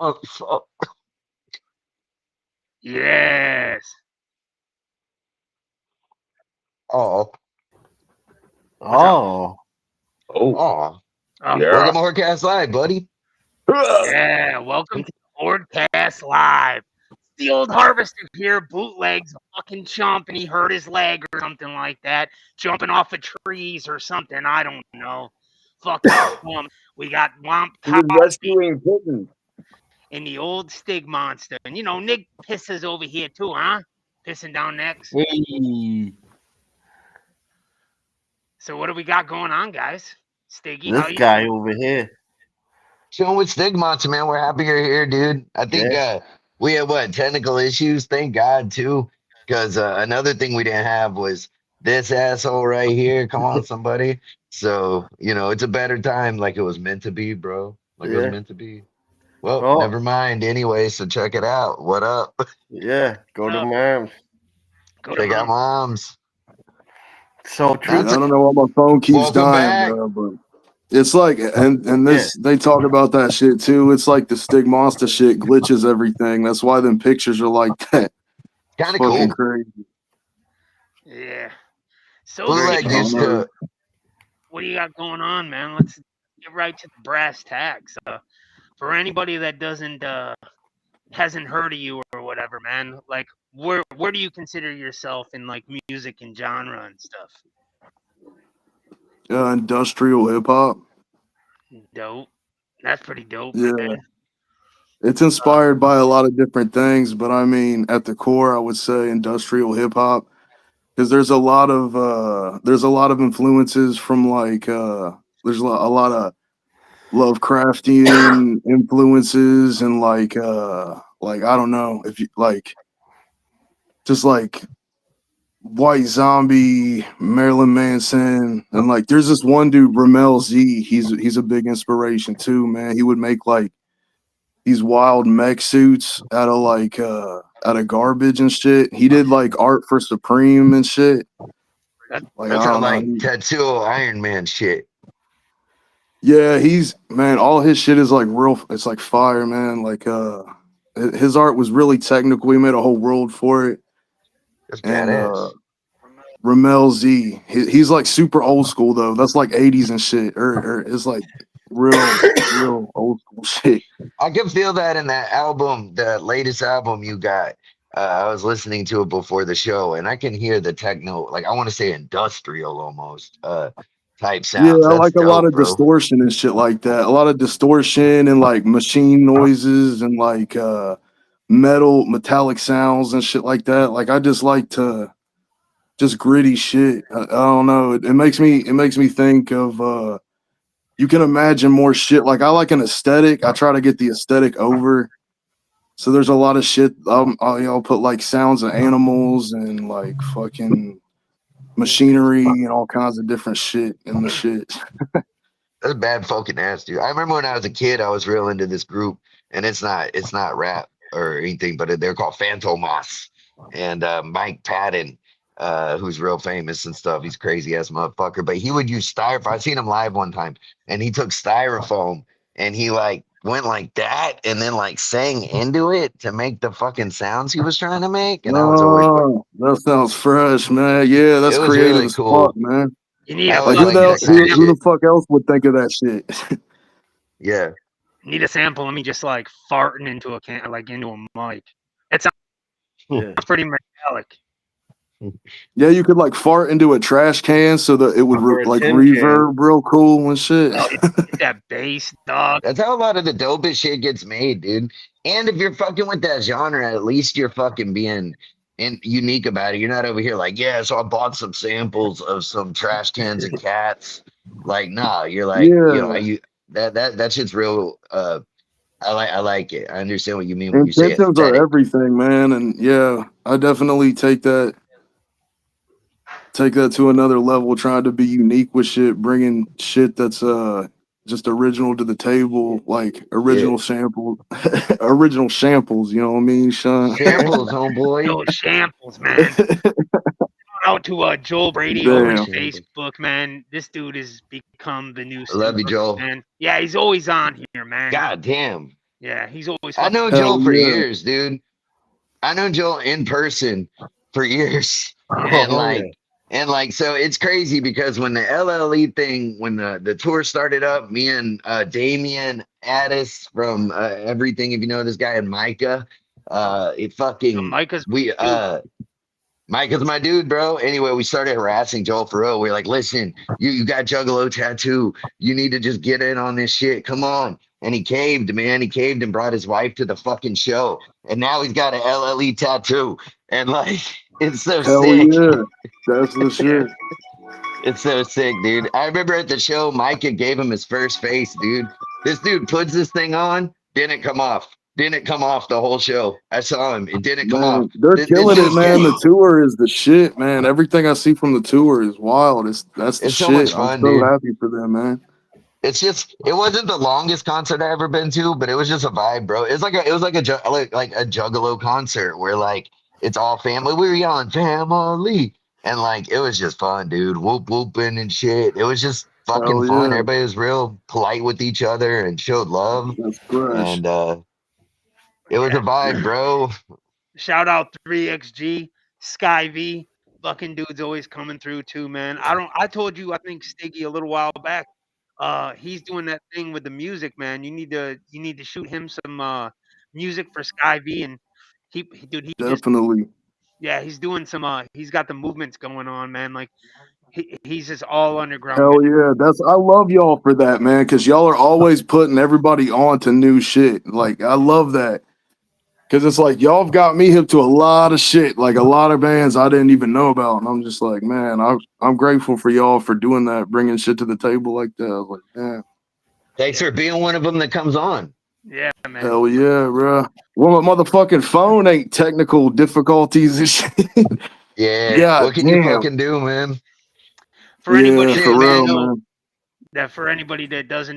Oh, fuck. Yes. Oh, What's up? Oh, Oh, oh. Oh, yeah. Welcome to Hordecast Live, buddy. yeah. Welcome to the Hordecast Live. The old harvester here, bootlegs, fucking chump, and he hurt his leg or something like that, jumping off of trees or something. I don't know. Fucking chump. We got Womp He was Cosby rescuing kittens. and the old Stigmonsta. And Nick pisses over here too, huh? Pissing down next. hey, So what do we got going on, guys? Stiggy, how this you guy doing? over here. Chilling with Stigmonsta, man. We're happy you're here, dude. I think Yeah, we had technical issues. Thank God too, because another thing we didn't have was this asshole right here. Come on, somebody. So it's a better time, like it was meant to be, bro. Like it was yeah. meant to be. Well, Oh, never mind. Anyway, so check it out. What up? yeah. Go What to up? mom. Go to Check out mom. moms. So Yeah, That's I truth. don't know why my phone keeps welcome dying, back. bro. But it's like, and Yeah, this they talk about that shit too. It's like the Stigmonsta shit glitches everything. That's why them pictures are like that. It's Kind of fucking cool. crazy. Yeah. So, very Bootleg I Stiggy, don't used know. to. what do you got going on, man? Let's get right to the brass tacks. For anybody that doesn't hasn't heard of you or whatever, man, like where do you consider yourself in like music and genre and stuff? Industrial hip hop. Dope. That's pretty dope, Yeah, man. it's inspired by a lot of different things, but I mean, at the core, I would say industrial hip hop because there's a lot of influences from like there's a lot of Lovecraftian influences and like I don't know if you like just like White Zombie, Marilyn Manson, and like there's this one dude, Ramel Z. He's a big inspiration too, man. He would make like these wild mech suits out of garbage and shit. He did like art for Supreme and shit. That, Like That I sounds don't know. like tattoo Iron Man shit. Yeah, he's man, all his shit is like real it's like fire, man. Like his art was really technical. He made a whole world for it. That's And badass. Ramel Z, he's like super old school though. That's like 80s and shit. Or it's like real old school shit. I can feel that in that album, the latest album you got. I was listening to it before the show, and I can hear the techno, like I want to say industrial almost, type Yeah, sounds. I That's like a lot dope, of bro. distortion and shit like that. A lot of distortion and like machine noises and like metallic sounds and shit like that. Like I just like to just gritty shit. I don't know. It makes me think of you can imagine more shit. Like I like an aesthetic. I try to get the aesthetic over. So there's a lot of shit. I'll put like sounds of animals and like fucking machinery and all kinds of different shit in the shit. That's bad fucking ass, dude. I remember when I was a kid, I was real into this group, and it's not rap or anything, but they're called Phantomas. And Mike Patton, who's real famous and stuff, he's crazy ass motherfucker. But he would use styrofoam. I seen him live one time, and he took styrofoam and he like went like that, and then like sang into it to make the fucking sounds he was trying to make. And I was always like, Oh, that sounds fresh, man. Yeah, it that's was creative really as fuck, cool. man. you need I a always Like liked fucking that kind of who sample. the shit. fuck else would think of that shit? Yeah. Need a sample. Let me just like farting into a can, like into a mic. It sounds yeah. pretty metallic. Yeah, you could like fart into a trash can so that it would Or a like tin can. reverb real cool and shit. Oh yeah, get that bass, dog. That's how a lot of the dopest shit gets made, dude. And if you're fucking with that genre, at least you're fucking being unique about it. You're not over here like, yeah, so I bought some samples of some trash cans and cats. Like, nah, you're like, Yeah, that shit's real. I like it. I understand what you mean when you say intentions are aesthetic. everything, man. And yeah, I definitely take that to another level, trying to be unique with shit, bringing shit that's just original to the table, like Yeah. original samples. You know what I mean, Sean? Samples, homeboy. Yo, shambles, man. Out to Joel Brady over Damn. Shambles. Facebook, man. This dude has become the new I love you, Simba, Joel. man. Yeah, he's always on here, man. God damn. Yeah, he's always I fucking. know Hell Joel for yeah. years, dude. I know Joel in person for years, Yeah. Oh, and hell yeah. so it's crazy because when the LLE thing, when the tour started up, me and Damien Addis from Everything, if you know this guy, and Micah, it fucking Micah's we dude. Mike is my dude, bro. Anyway, we started harassing Joel for real. We're like, listen, you got Juggalo tattoo. You need to just get in on this shit. Come on. And he caved, man. He caved and brought his wife to the fucking show. And now he's got an LLE tattoo. And like, it's so Hell sick. yeah. That's the Yeah. shit. It's so sick, dude. I remember at the show, Micah gave him his first face, dude. This dude puts this thing on, didn't come off. Didn't come off the whole show. I saw him. It didn't come off. Man, they're This killing it, dude's man. getting The tour is the shit, man. Everything I see from the tour is wild. That's the it's so much shit. I'm fun, so dude. happy for them, man. It's just it wasn't the longest concert I ever been to, but it was just a vibe, bro. It was like like a Juggalo concert where like it's all family. We were yelling family, and like it was just fun, dude. Whoop whooping and shit. It was just fucking Hell fun. yeah. Everybody was real polite with each other and showed love, That's fresh. and it was a Yeah. vibe, bro. Shout out 3XG, Sky V. Fucking dude's always coming through too, man. I told you I think Stiggy a little while back. He's doing that thing with the music, man. You need to shoot him some music for Sky V and dude, he just Definitely. yeah, he's doing some he's got the movements going on, man. Like he's just all underground, man. Hell yeah. I love y'all for that, man, because y'all are always putting everybody on to new shit. Like, I love that. Because it's like, y'all have got me hip to a lot of shit, like a lot of bands I didn't even know about. And I'm just like, man, I'm grateful for y'all for doing that, bringing shit to the table like that. I was like, man, Thanks for being one of them that comes on. Yeah, man. hell yeah, bro. Well, my motherfucking phone ain't technical difficulties and shit. Yeah, God what can you damn. fucking do, man? For Yeah, anybody that Shit, for doesn't real, man.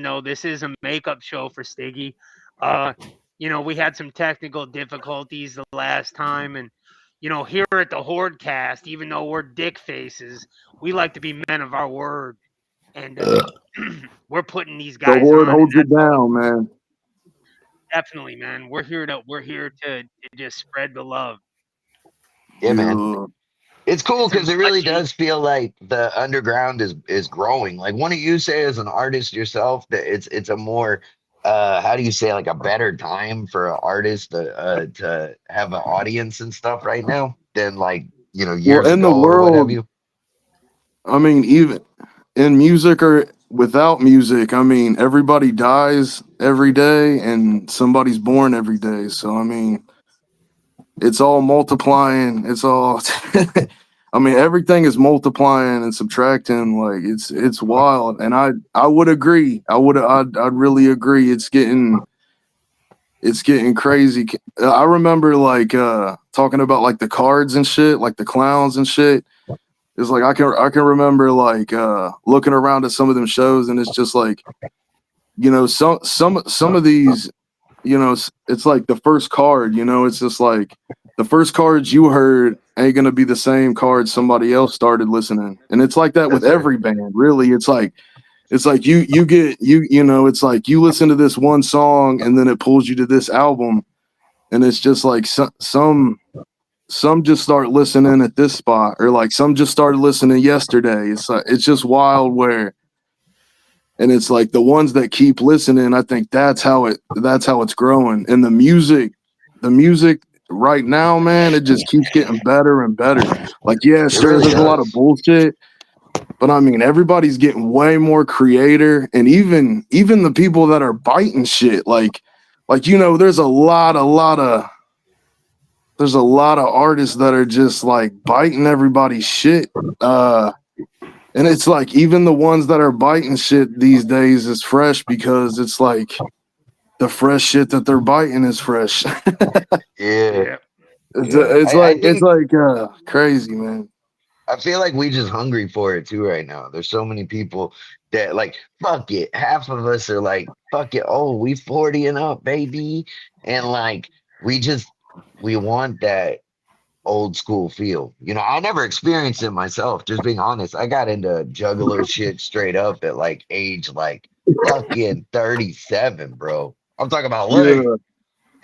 know, man. this is a makeup show for Stiggy. We had some technical difficulties the last time, and here at the Hordecast, even though we're dick faces, we like to be men of our word, and we're putting these The guys horde on, and holds it that's all. down, man. Definitely, man. We're here to just spread the love. Yeah, man. Yeah, It's cool Some because it really touchy. does feel like the underground is growing. Like, what do you say as an artist yourself that it's a more how do you say, like, a better time for an artist to have an audience and stuff right now than, like, well, years in the ago or what have world, you? I mean, even in music or without music, I mean, everybody dies every day and somebody's born every day. So, I mean, it's all multiplying. It's all, I mean, everything is multiplying and subtracting. Like, it's wild. And I would agree. I'd really agree. It's getting crazy. I remember like talking about like the cards and shit, like the clowns and shit. It's like I can remember like looking around at some of them shows, and it's just like, some of these, it's like the first card, it's just like the first cards you heard ain't gonna be the same cards somebody else started listening. And it's like that with Yes, sir. every band, really. It's like you get it's like you listen to this one song and then it pulls you to this album, and it's just like some just start listening at this spot, or like some just started listening yesterday. It's just wild where, and it's like the ones that keep listening, I think that's how it's growing. And the music right now, man, it just keeps getting better and better. Like, yeah, It sure, really there's a lot of does. bullshit, but I mean, everybody's getting way more creator, and even the people that are biting shit, like there's a lot of artists that are just like biting everybody's shit. And it's like even the ones that are biting shit these days is fresh, because it's like the fresh shit that they're biting is fresh. Yeah, Yeah. it's yeah. it's I like it's think like crazy, man. I feel like we just hungry for it too right now. There's so many people that like fuck it. Half of us are like fuck it. Oh, we 40 and up, baby, and like we just we want that old school feel. I never experienced it myself, just being honest. I got into juggalo shit straight up at like age like fucking 37, bro. I'm talking about Yeah, life.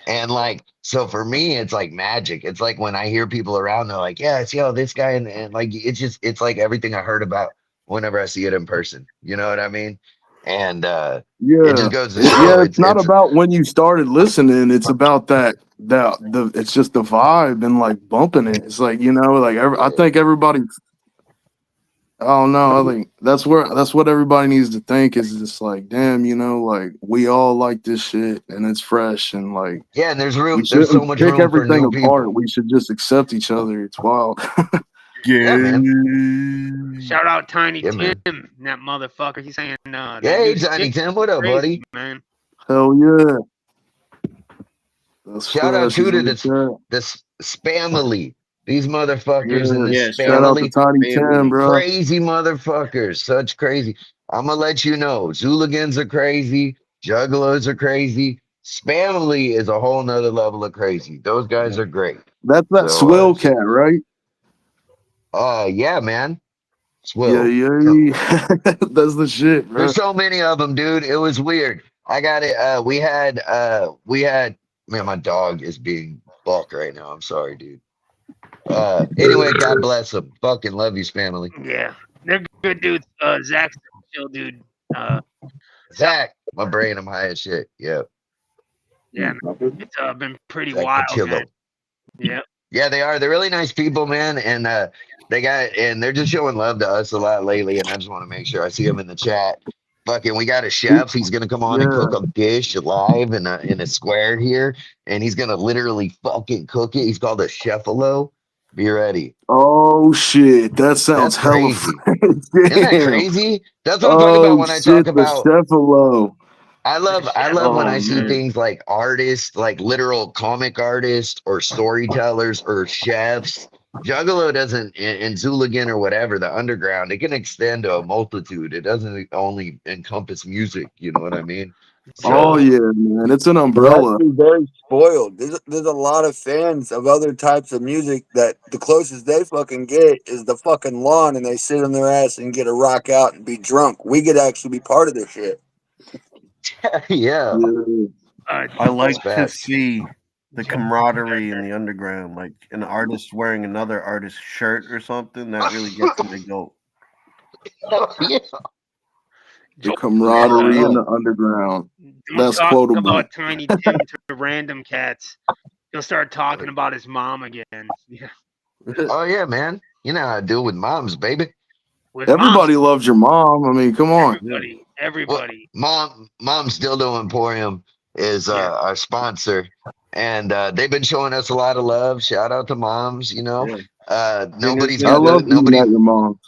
And like, so for me, it's like magic. It's like when I hear people around, they're like, yeah, see how this guy, and like, it's like everything I heard about whenever I see it in person. You know what I mean? And it yeah, just goes to show it's not about when you started listening. It's about the it's just the vibe and like bumping it. It's like like I think everybody. I don't know. I think that's what everybody needs to think is just like, damn, like we all like this shit and it's fresh and like yeah, and we there's so shouldn't much pick room for everything new apart. people. We should just accept each other. It's wild. Yeah, man. Shout out Tiny Yeah, Tim, man. that motherfucker. He's saying that Hey, dude's Tiny dick Tim, what up, crazy, buddy? man. Hell yeah. That's Shout out fresh. to He's to in the chat. this spamily. These motherfuckers in Yeah. this Yeah, shout Shout out out to to spamily. the Tiny Tim, family. bro. Crazy motherfuckers. Such crazy. I'm gonna let you know. Zooligans are crazy. Juggalos are crazy. Spamily is a whole nother level of crazy. Those guys Yeah. are great. That's that So Swill cat, right? yeah, man. Yeah, Swill. yeah, So, yeah. That's the shit, there's bro. so many of them, dude. It was weird. I got it. We had man, my dog is being buck right now. I'm sorry, dude. Anyway, God bless them. Fucking love you, family. Yeah, they're good dudes. Zach's a chill dude. So, Zach, my brain, I'm high as shit. Yeah, yeah, man, it's been pretty Zach wild, man. Patillo. Yeah, Yeah, they are. They're really nice people, man, and they're just showing love to us a lot lately. And I just want to make sure I see them in the chat. Fucking, we got a chef. He's gonna come on and Yeah. cook a dish live in a square here, and he's gonna literally fucking cook it. He's called a chefalo. Be ready. Oh shit. That sounds That's hella crazy. fresh. Isn't that Damn. crazy? That's what I'm talking about Oh when I talk shit, the about Cephalo. I love when Oh I see man. things like artists, like literal comic artists or storytellers or chefs. Juggalo doesn't, in Zooligan or whatever, the underground, it can extend to a multitude. It doesn't only encompass music. You know what I mean? Oh So, yeah, man. It's an They're umbrella. actually very spoiled. There's a lot of fans of other types of music that the closest they fucking get is the fucking lawn, and they sit on their ass and get a rock out and be drunk. We could actually be part of this shit. yeah, Yeah. I that's like to facts. see the camaraderie in the underground, like an artist wearing another artist's shirt or something. That really gets me to go. Yeah. The and camaraderie in the underground. don't That's talk quotable. about Tiny Tim to random cats. He'll start talking about his mom again. Yeah, Oh, yeah, man. You know how I deal with moms, baby. with moms, Everybody loves your mom. I mean, come on. Yeah. Well, everybody. Mom's Dildo Emporium is Yeah, our sponsor, and they've been showing us a lot of love. Shout out to moms. Yeah. Thing is, Nobody's I man, got love the the, eating nobody. at your mom's.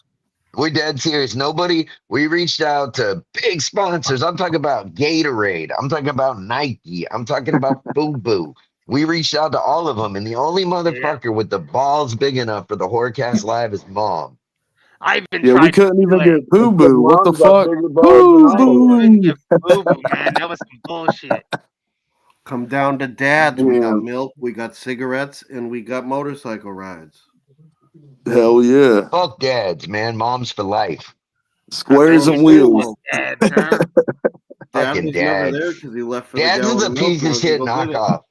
We're dead serious. Nobody. We reached out to big sponsors. I'm talking about Gatorade. I'm talking about Nike. I'm talking about FUBU. We reached out to all of them, and the only yeah. motherfucker with the balls big enough for the Hordecast Live is Mom. I even Yeah, we tried couldn't to even like, get Poo Except Boo. What the mom's got fuck? bigger balls than Poo I I do. couldn't Boo. get boo boo, man. That was some bullshit. come down to dads. We got Damn. milk, we got cigarettes, and we got motorcycle rides. Hell yeah. Fuck dads, man. Moms for life. I bet Squares Well, you and do wheels. fuck well, dads, huh? dad Fucking was never there dads. because he left for the Dads is gallon a of milk. piece of Where'd you shit go get it? knockoff.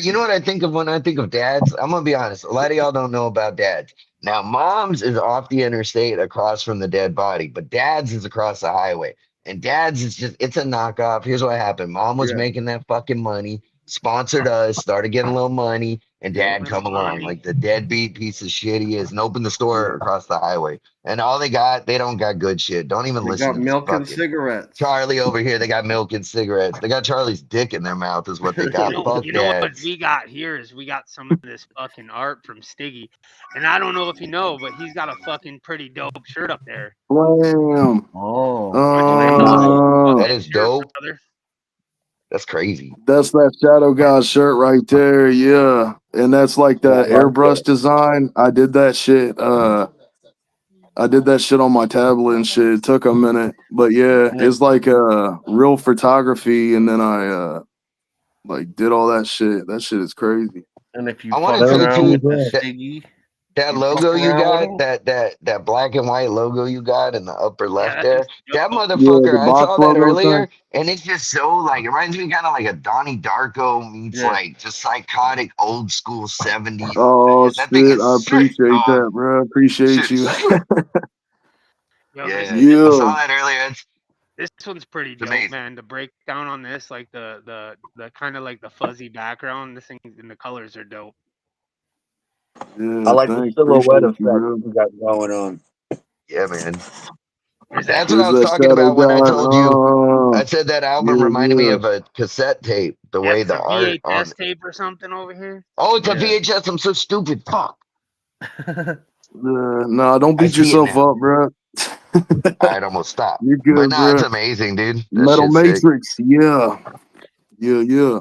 You know what I think of when I think of dads? I'm gonna be honest. A lot of y'all don't know about dads. Now, moms is off the interstate across from the dead body, but dads is across the highway. And dads is just it's a knockoff. Here's what happened. Mom was Yeah. making that fucking money, sponsored us, started getting a little money, and Yep. dad With come along money. like the deadbeat piece of shit he is and opened the store Yeah. across the highway. And all they don't got good shit. Don't even They listen got to this milk and fucking cigarettes. Charlie over here. They got milk and cigarettes. They got Charlie's dick in their mouth, is what they got. Fuck You know what dads. we got here is we got some of this fucking art from Stiggy, and I don't know if you know, but he's got a fucking pretty dope shirt up there. Blam. Oh, Why don't you let me show us know. that That fucking is shirt, dope. brother? That's crazy. That's that Shadow God shirt right there. Yeah. And that's like I that like airbrush that. design. I did that shit. I did that shit on my tablet and shit. It took a minute. But yeah, And if, it's like real photography and then I like did all that shit. That shit is crazy. and if you I want to fuck That say was around too cool with the as that Stiggy, That You fuck logo you around with got, them? that black and white logo you got in the upper Yeah, left that's there, that dope. Yeah, motherfucker, the I box saw that logo thing. earlier, and it's just so like it reminds me kind of like a Donnie Darko meets Yeah. like just psychotic old school 70s. Oh That thing shit, is I sick, appreciate dog. that, bro. I appreciate Shit, you. sick. Yo, Yeah, I Yeah, saw that earlier. this one's pretty It's dope, amazing. man. The breakdown on this, like the kind of like the fuzzy background, this thing and the colors are dope. I yeah, like the thanks. silhouette Appreciate you, effect bro. you got going on. Yeah, man. Where's that? That's what I There's was that talking shadow about when I guy. told you. I Oh, said that album yeah, reminded me yeah. of a cassette tape. The Yeah, way it's the a art on. VHS tape or something over here. Oh, it's a Yeah. VHS. I'm so stupid. Fuck. Nah, don't I beat see it yourself now. up, bro. I'd almost stop. You're But good, nah, it's bro. amazing, dude. That Metal shit's sick. Matrix, yeah, yeah, yeah.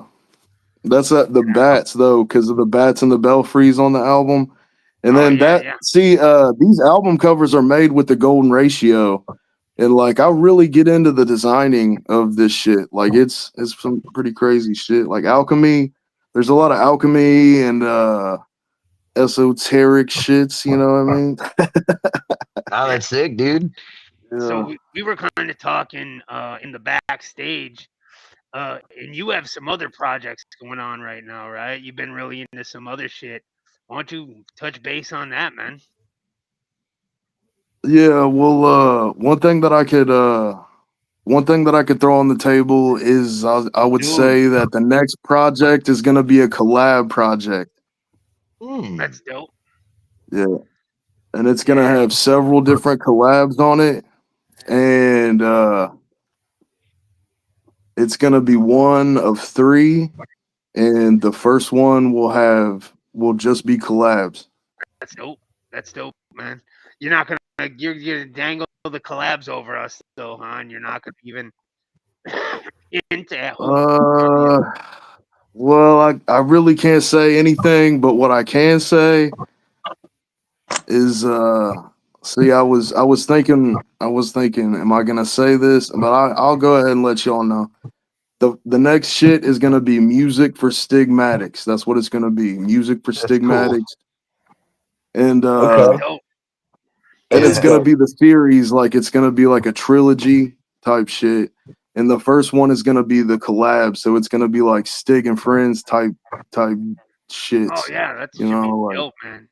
That's at the Yeah. bats though, because of the bats and the belfries on the album. And Oh then yeah, that yeah. see, these album covers are made with the golden ratio. And like I really get into the designing of this shit. Like it's some pretty crazy shit. Like alchemy, there's a lot of alchemy and esoteric shits, you know what I mean? Oh, that's sick, dude. So Yeah. we were kind of talking in the backstage, and you have some other projects going on right now, right? You've been really into some other shit. Why don't you touch base on that, man? Yeah, well one thing that I could throw on the table is I would Dude, say that the next project is gonna be a collab project. Hmm. that's dope. Yeah. And it's gonna Yeah, have several different collabs on it. And it's gonna be one of three, and the first one will just be collabs. that's dope. That's dope, man. You're not gonna you're gonna dangle the collabs over us, though, huh? And you're not gonna even into who. Uh, well, I really can't say anything, but what I can say is see I was thinking, am I gonna say this? But I'll go ahead and let y'all know. The next shit is gonna be music for stigmatics. That's what it's gonna be. Music for That's cool. stigmatics. And That's Okay, dope. that it's is Yeah. gonna dope. be the series, like it's gonna be like a trilogy type shit. And the first one is gonna be the collab, so it's gonna be like Stig and Friends type Oh shits. yeah, that You should know, be like dope, man.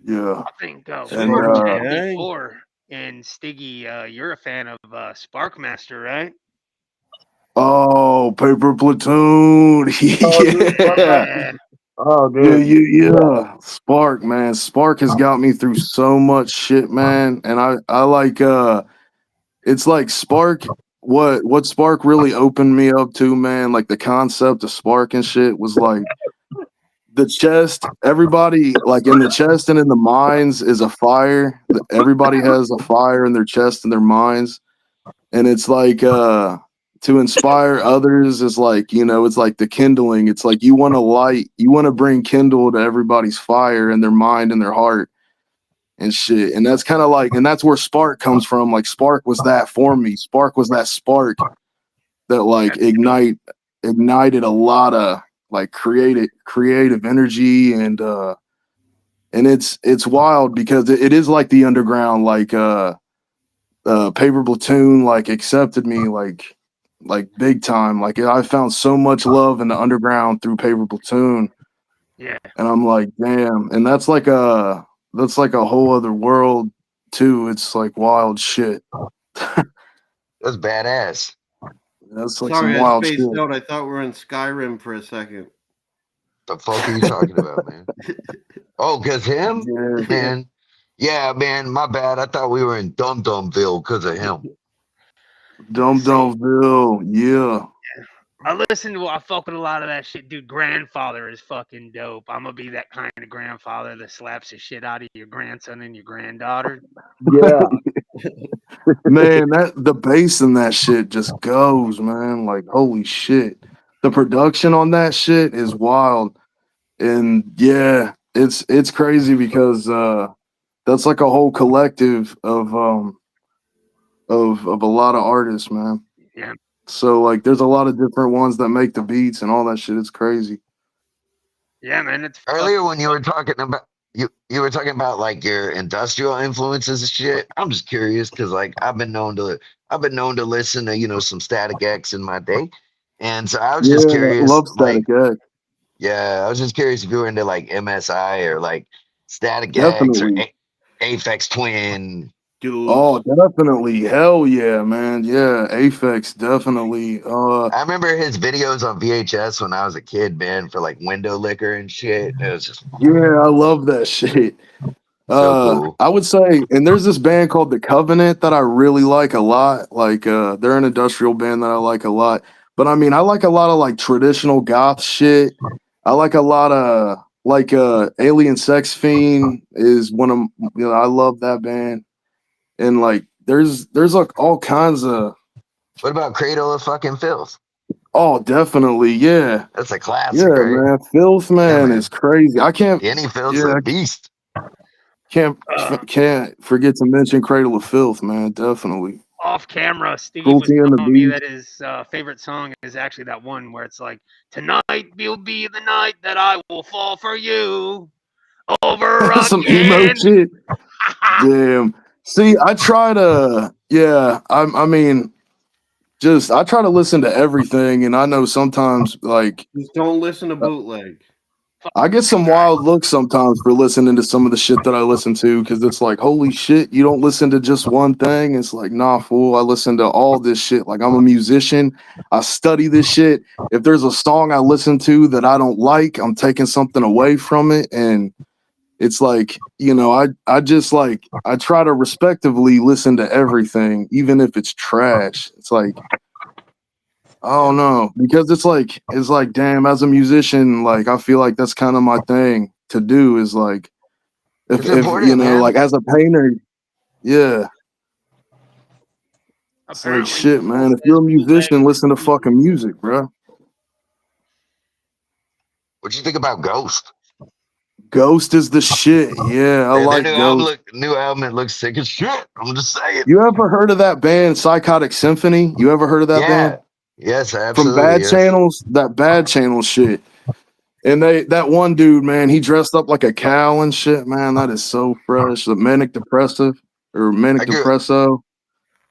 yeah. I think we And were Sweet. chatting Dang. before, and Stiggy, you're a fan of Sparkmaster, right? Oh, Paper Platoon. Oh, dude, fuck that. Yeah. Oh, Yeah, dude. yeah. Spark, man. Spark has got me through so much shit, man. And I like it's like Spark what Spark really opened me up to, man, like the concept of Spark and shit was like the chest, everybody like in the chest and in the minds is a fire. Everybody has a fire in their chest and their minds. And it's like to inspire others is like, you know, it's like the kindling. It's like you want to light, you want to bring kindle to everybody's fire in their mind and their heart and shit. And that's kind of like, and that's where Spark comes from. Like Spark was that for me. Spark was that spark that like That's dope. ignited a lot of like creative energy and it's wild because it is like the underground like Paper Platoon like accepted me like big time. Like I found so much love in the underground through Paper Platoon, Yeah. and I'm like, damn. And that's like a whole other world too. It's like wild shit. That's badass. That's like some Sorry, I wild spaced shit. out. I thought we were in Skyrim for a second. The fuck are you talking about, man? Oh, cause him, Yeah, man. Yeah, man. My bad. I thought we were in Dum Dumville because of him. Dum So Dumville. Yeah. I listen to I fuck with a lot of that shit, dude. Grandfather is fucking dope. I'm gonna be that kind of grandfather that slaps the shit out of your grandson and your granddaughter. Yeah. Man, that the bass in that shit just goes, man. Like holy shit. The production on that shit is wild. And yeah, it's crazy because that's like a whole collective of a lot of artists, man. Yeah. So like there's a lot of different ones that make the beats and all that shit. It's crazy. Yeah, man. It's fucking Earlier when you dope. were talking about you were talking about like your industrial influences and shit. I'm just curious because like I've been known to listen to some Static X in my day, and so I was just Yeah, curious love like Static X. yeah, I was just curious if you were into like MSI or like Static X or Definitely. Aphex Twin. Dudes. Oh, definitely. Hell yeah, man. Yeah, Aphex, definitely. I remember his videos on VHS when I was a kid, man, for like window liquor and shit. It was just Yeah, I love that shit. so cool. I would say, and there's this band called The Covenant that I really like a lot. Like, they're an industrial band that I like a lot. But I mean, I like a lot of like traditional goth shit. I like a lot of like Alien Sex Fiend is one of I love that band. And like there's like all kinds of What about Cradle of fucking Filth? oh definitely, yeah. That's a classic, Yeah, right? man. Filth Yeah, man is man. crazy. I can't Danny Filth's yeah, a I beast. can't Uh, can't forget to mention Cradle of Filth, man. Definitely. Off camera, Steve was Cruelty and the telling me Beast. that his favorite song is actually that one where it's like, "Tonight will be the night that I will fall for you over Some emo again." shit. Damn. See, I try to, yeah. I mean, just I try to listen to everything, and I know sometimes, like, Just don't listen to bootleg. I get some wild looks sometimes for listening to some of the shit that I listen to, because it's like, holy shit, you don't listen to just one thing. It's like, nah, fool, I listen to all this shit. Like, I'm a musician, I study this shit. If there's a song I listen to that I don't like, I'm taking something away from it, and it's like I just like I try to respectively listen to everything even if it's trash. It's like I don't know because it's like damn, as a musician, like I feel like that's kind of my thing to do is like if It's if important, man. like as a painter, yeah, it's like Apparently, shit, Google man, if says you're a bootleg musician, is listen to the fucking music, bro. What you think about Ghost? Ghost is the shit. Yeah, I Man, their like Ghost. new album, it looks sick as shit. I'm just saying. You ever heard of that band Psychotic Symphony? You ever heard of that band? Yeah. Yes, From absolutely. Bad Yes. Channels, that Bad Channel shit. And that one dude, man, he dressed up like a cow and shit, man. That is so fresh. The manic depressive or I manic grew depresso.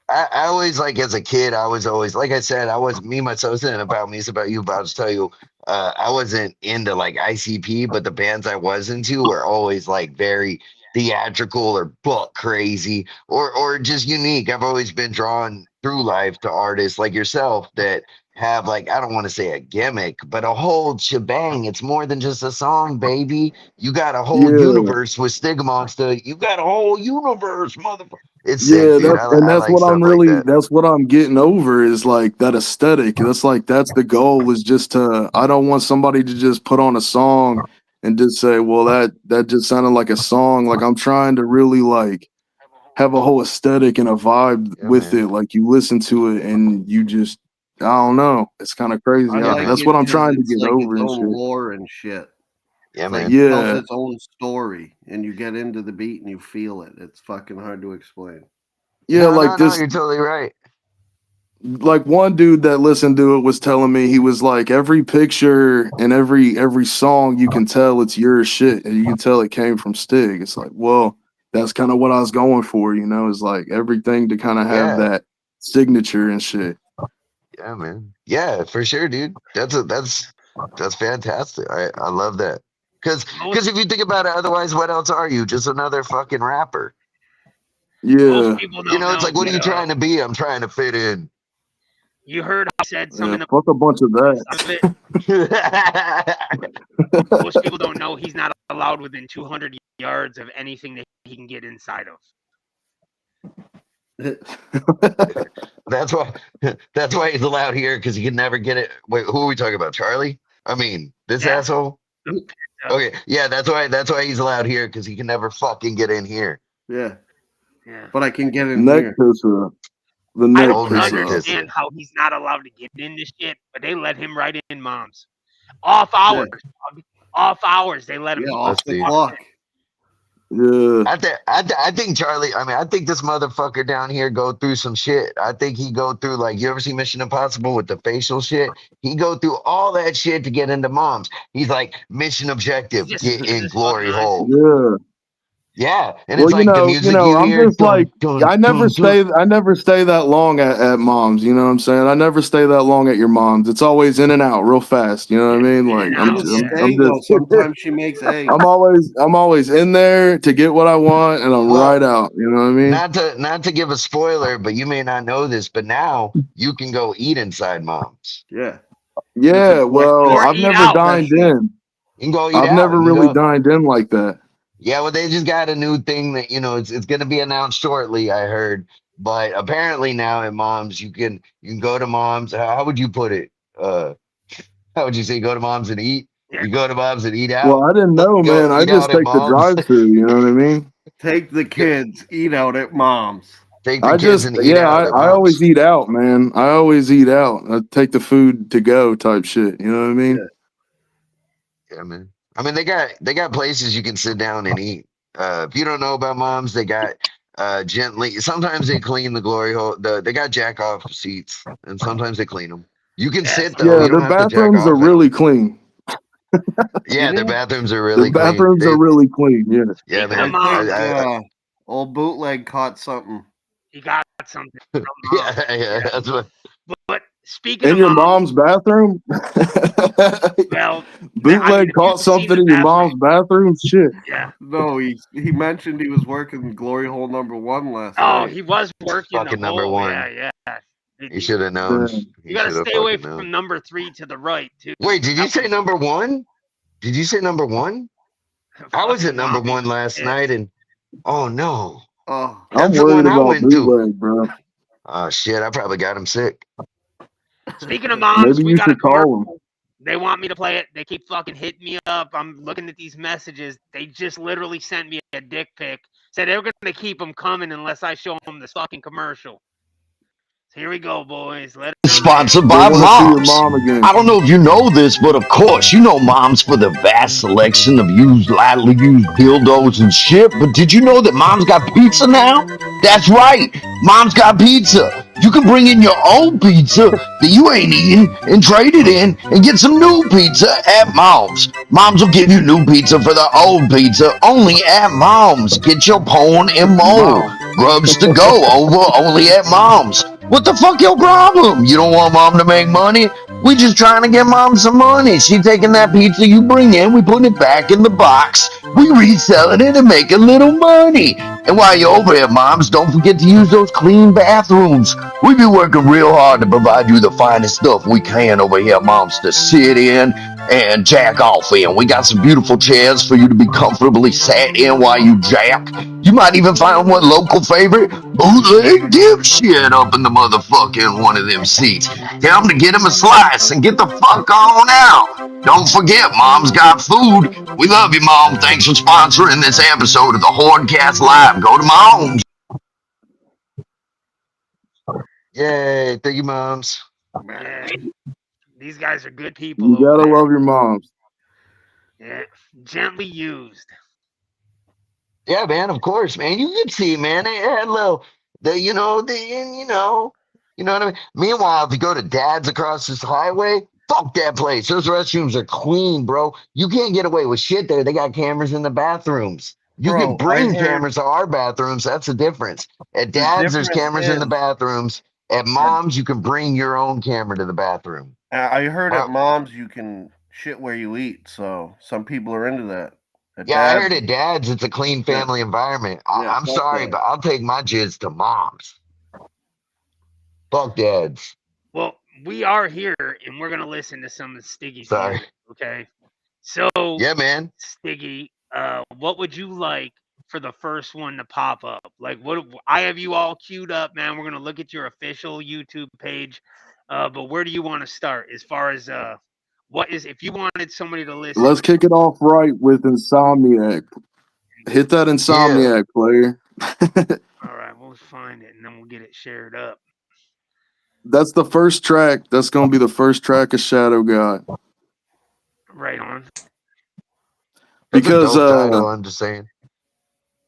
I always like as a kid, I was always like I said, I was me myself saying about me, it's about you, but I'll just tell you, I wasn't into like ICP, but the bands I was into were always like very theatrical or book crazy or just unique. I've always been drawn through life to artists like yourself that have like I don't want to say a gimmick, but a whole shebang. It's more than just a song, baby. You got a whole Yeah. universe with Stigmonsta. You got a whole universe, motherfucker. It's sick, Yeah, dude. I that's like what I'm stuff like really that. that's what I'm getting over is like that aesthetic. That's the goal is just to I don't want somebody to just put on a song and just say, well, that just sounded like a song. Like I'm trying to really like have a whole aesthetic and a vibe Yeah, with man. it. Like you listen to it and you just I don't know. It's kind of crazy. I Yeah, like That's man. it what I'm because trying to it's get like its over and own shit. lore and shit. Yeah, It's like man. it tells Yeah. its own story, and you get into the beat and you feel it. It's fucking hard to explain. Yeah, No, like no, no. this You're totally right. like one dude that listened to it was telling me he was like every picture and every song you can tell it's your shit and you can tell it came from Stig. It's like, well, that's kind of what I was going for, is like everything to kind of have Yeah, that signature and shit. yeah, man. Yeah, for sure, dude. That's fantastic. I love that. Cause most if you think about it, otherwise, what else are you? Just another fucking rapper. most Yeah. people You don't know, it's know, like, what are but you trying to be? I'm trying to fit in. you heard I said some Yeah. in the Fuck a bunch of side of it. Yeah, Most people don't know he's not allowed within 200 yards of anything that he can get inside of. that. that's why. That's why he's allowed here because he can never get it. Wait, who are we talking about? Charlie? I mean, this Yeah, asshole. the, Okay, yeah, that's why. That's why he's allowed here because he can never fucking get in here. Yeah, yeah. but I can get in Neck here. pisser. The I neck Old don't neck pisser. understand pisser. how he's not allowed to get in this shit, but they let him right in moms. Off Yeah, hours. Off hours, they let him. yeah, He off Let's just the see. walks clock. Yeah. I think Charlie. I mean, I think this motherfucker down here go through some shit. I think he go through like you ever see Mission Impossible with the facial shit. He go through all that shit to get into moms. He's like mission objective, get He's in just fucking glory nice. hole. Yeah. Yeah, and Well, it's like the music you I'm hear. just like Dun dun I dun dun. never stay that long at mom's, you know what I'm saying? I never stay that long at your mom's. It's always in and out real fast, you know what I mean? In Like and She out, don't yeah. stay I'm though. just Sometimes she makes eggs. I'm always in there to get what I want and I'm Well, right out, you know what I mean? not to give a spoiler, but you may not know this, but now you can go eat inside moms. Yeah. There's a Yeah, well, Or collective I've eat never out. dined restaurant. in. You can go eat I've out. never You can really go. dined in like that. Yeah, well, they just got a new thing that it's going to be announced shortly. I heard, but apparently now at Moms you can go to Moms. How would you put it? How would you say go to Moms and eat? Yeah. You go to Moms and eat Well, out. I didn't Like know, go man. I eat out just at take the Moms. drive-through, you know what I mean? Take the kids, eat out at mom's. Take the kids and eat out at I always Moms. eat out, man. I always eat out. I take the food to go type shit, you know what I mean? Yeah. Yeah, man. I mean, they got places you can sit down and eat. If you don't know about Moms, they got gently. Sometimes they clean the glory hole. They got jack off seats, and sometimes they clean them. You can Yes. sit though. Yeah, You don't their have to jack bathrooms are off in them. really clean. You Yeah, their know, bathrooms are Their really clean. bathrooms are really clean. Yeah. Yeah, Speaking of I man. think moms, old bootleg caught something. he got something from mom. Yeah, yeah. Yeah. That's what. But speaking In of your moms, mom's bathroom? well, Bootleg you've caught seen something the in your bathroom. mom's bathroom? Shit. Yeah. No, he mentioned he was working glory hole #1 last Oh, night. he was working the Fucking number hole. one. Yeah, yeah. He should have known. Damn. He You got to should have stay away fucking from known. number 3 to the right, too. Wait, did you That say one's number one? Did you say number one? I was at fucking number mommy. one last Yeah. night, and oh no, Oh, I'm that's the worried one I about went to. bootleg, bro. Oh shit, I probably got him sick. Speaking of moms, Maybe we you got a should call him. commercial. They want me to play it. They keep fucking hitting me up. I'm looking at these messages. They just literally sent me a dick pic. Said they're going to keep them coming unless I show them this fucking commercial. So here we go, boys. Let it rip. Sponsored They by want to see your Moms. mom again. I don't know if you know this, but of course, you know Moms for the vast selection of lightly used dildos and shit. But did you know that Mom's got pizza now? That's right, Mom's got pizza. You can bring in your old pizza that you ain't eating and trade it in and get some new pizza at Mom's. Moms will give you new pizza for the old pizza only at Mom's. Get your pone and mo. Mom. Grubs to go over only at Mom's. What the fuck your problem? You don't want Mom to make money? We just trying to get Mom some money. She taking that pizza you bring in, we putting it back in the box. We reselling it and making little money. And while you're over here, Moms, don't forget to use those clean bathrooms. We be working real hard to provide you the finest stuff we can over here, Moms, to sit in and jack off in. We got some beautiful chairs for you to be comfortably sat in while you jack. You might even find one local favorite bootleg dipshit up in the motherfucking one of them seats. Tell them to get him a slice and get the fuck on out. Don't forget, Mom's got food. We love you, Mom. Thanks for sponsoring this episode of the Hordecast Live. Go to Moms. Yay, thank you, Moms. Yeah. These guys are good people You over gotta there. love your moms. Yeah. Gently used. Yeah, man, of course, man. You could see, man, they had little, you know what I mean. Meanwhile, if you go to Dad's across this highway, fuck that place. Those restrooms are clean, bro. You can't get away with shit there. They got cameras in the bathrooms. You could bro, I bring heard cameras to our bathrooms. That's the difference. At the Dad's, there's difference cameras in the is bathrooms. At Mom's, you can bring your own camera to the bathroom. I heard at Wow. mom's you can shit where you eat, so some people are into that. At Yeah, I dad's, heard at Dad's, it's a clean yeah, family environment. yeah, I'm fuck sorry, that. but I'll take my jizz to Mom's. Fuck Dad's. Well, we are here and we're going to listen to some of Stiggy's Sorry. music, okay? So, Yeah, man. Stiggy, what would you like for the first one to pop up? Like, what I have you all queued up, man. We're gonna look at your official YouTube page, but where do you want to start as far as what is if you wanted somebody to listen? Let's kick it off right with Insomniac. Hit that Insomniac, player. All right, we'll find it and then we'll get it shared up. That's the first track. That's gonna be the first track of Shadow God. Right on. That's Because a dope title, I'm just saying.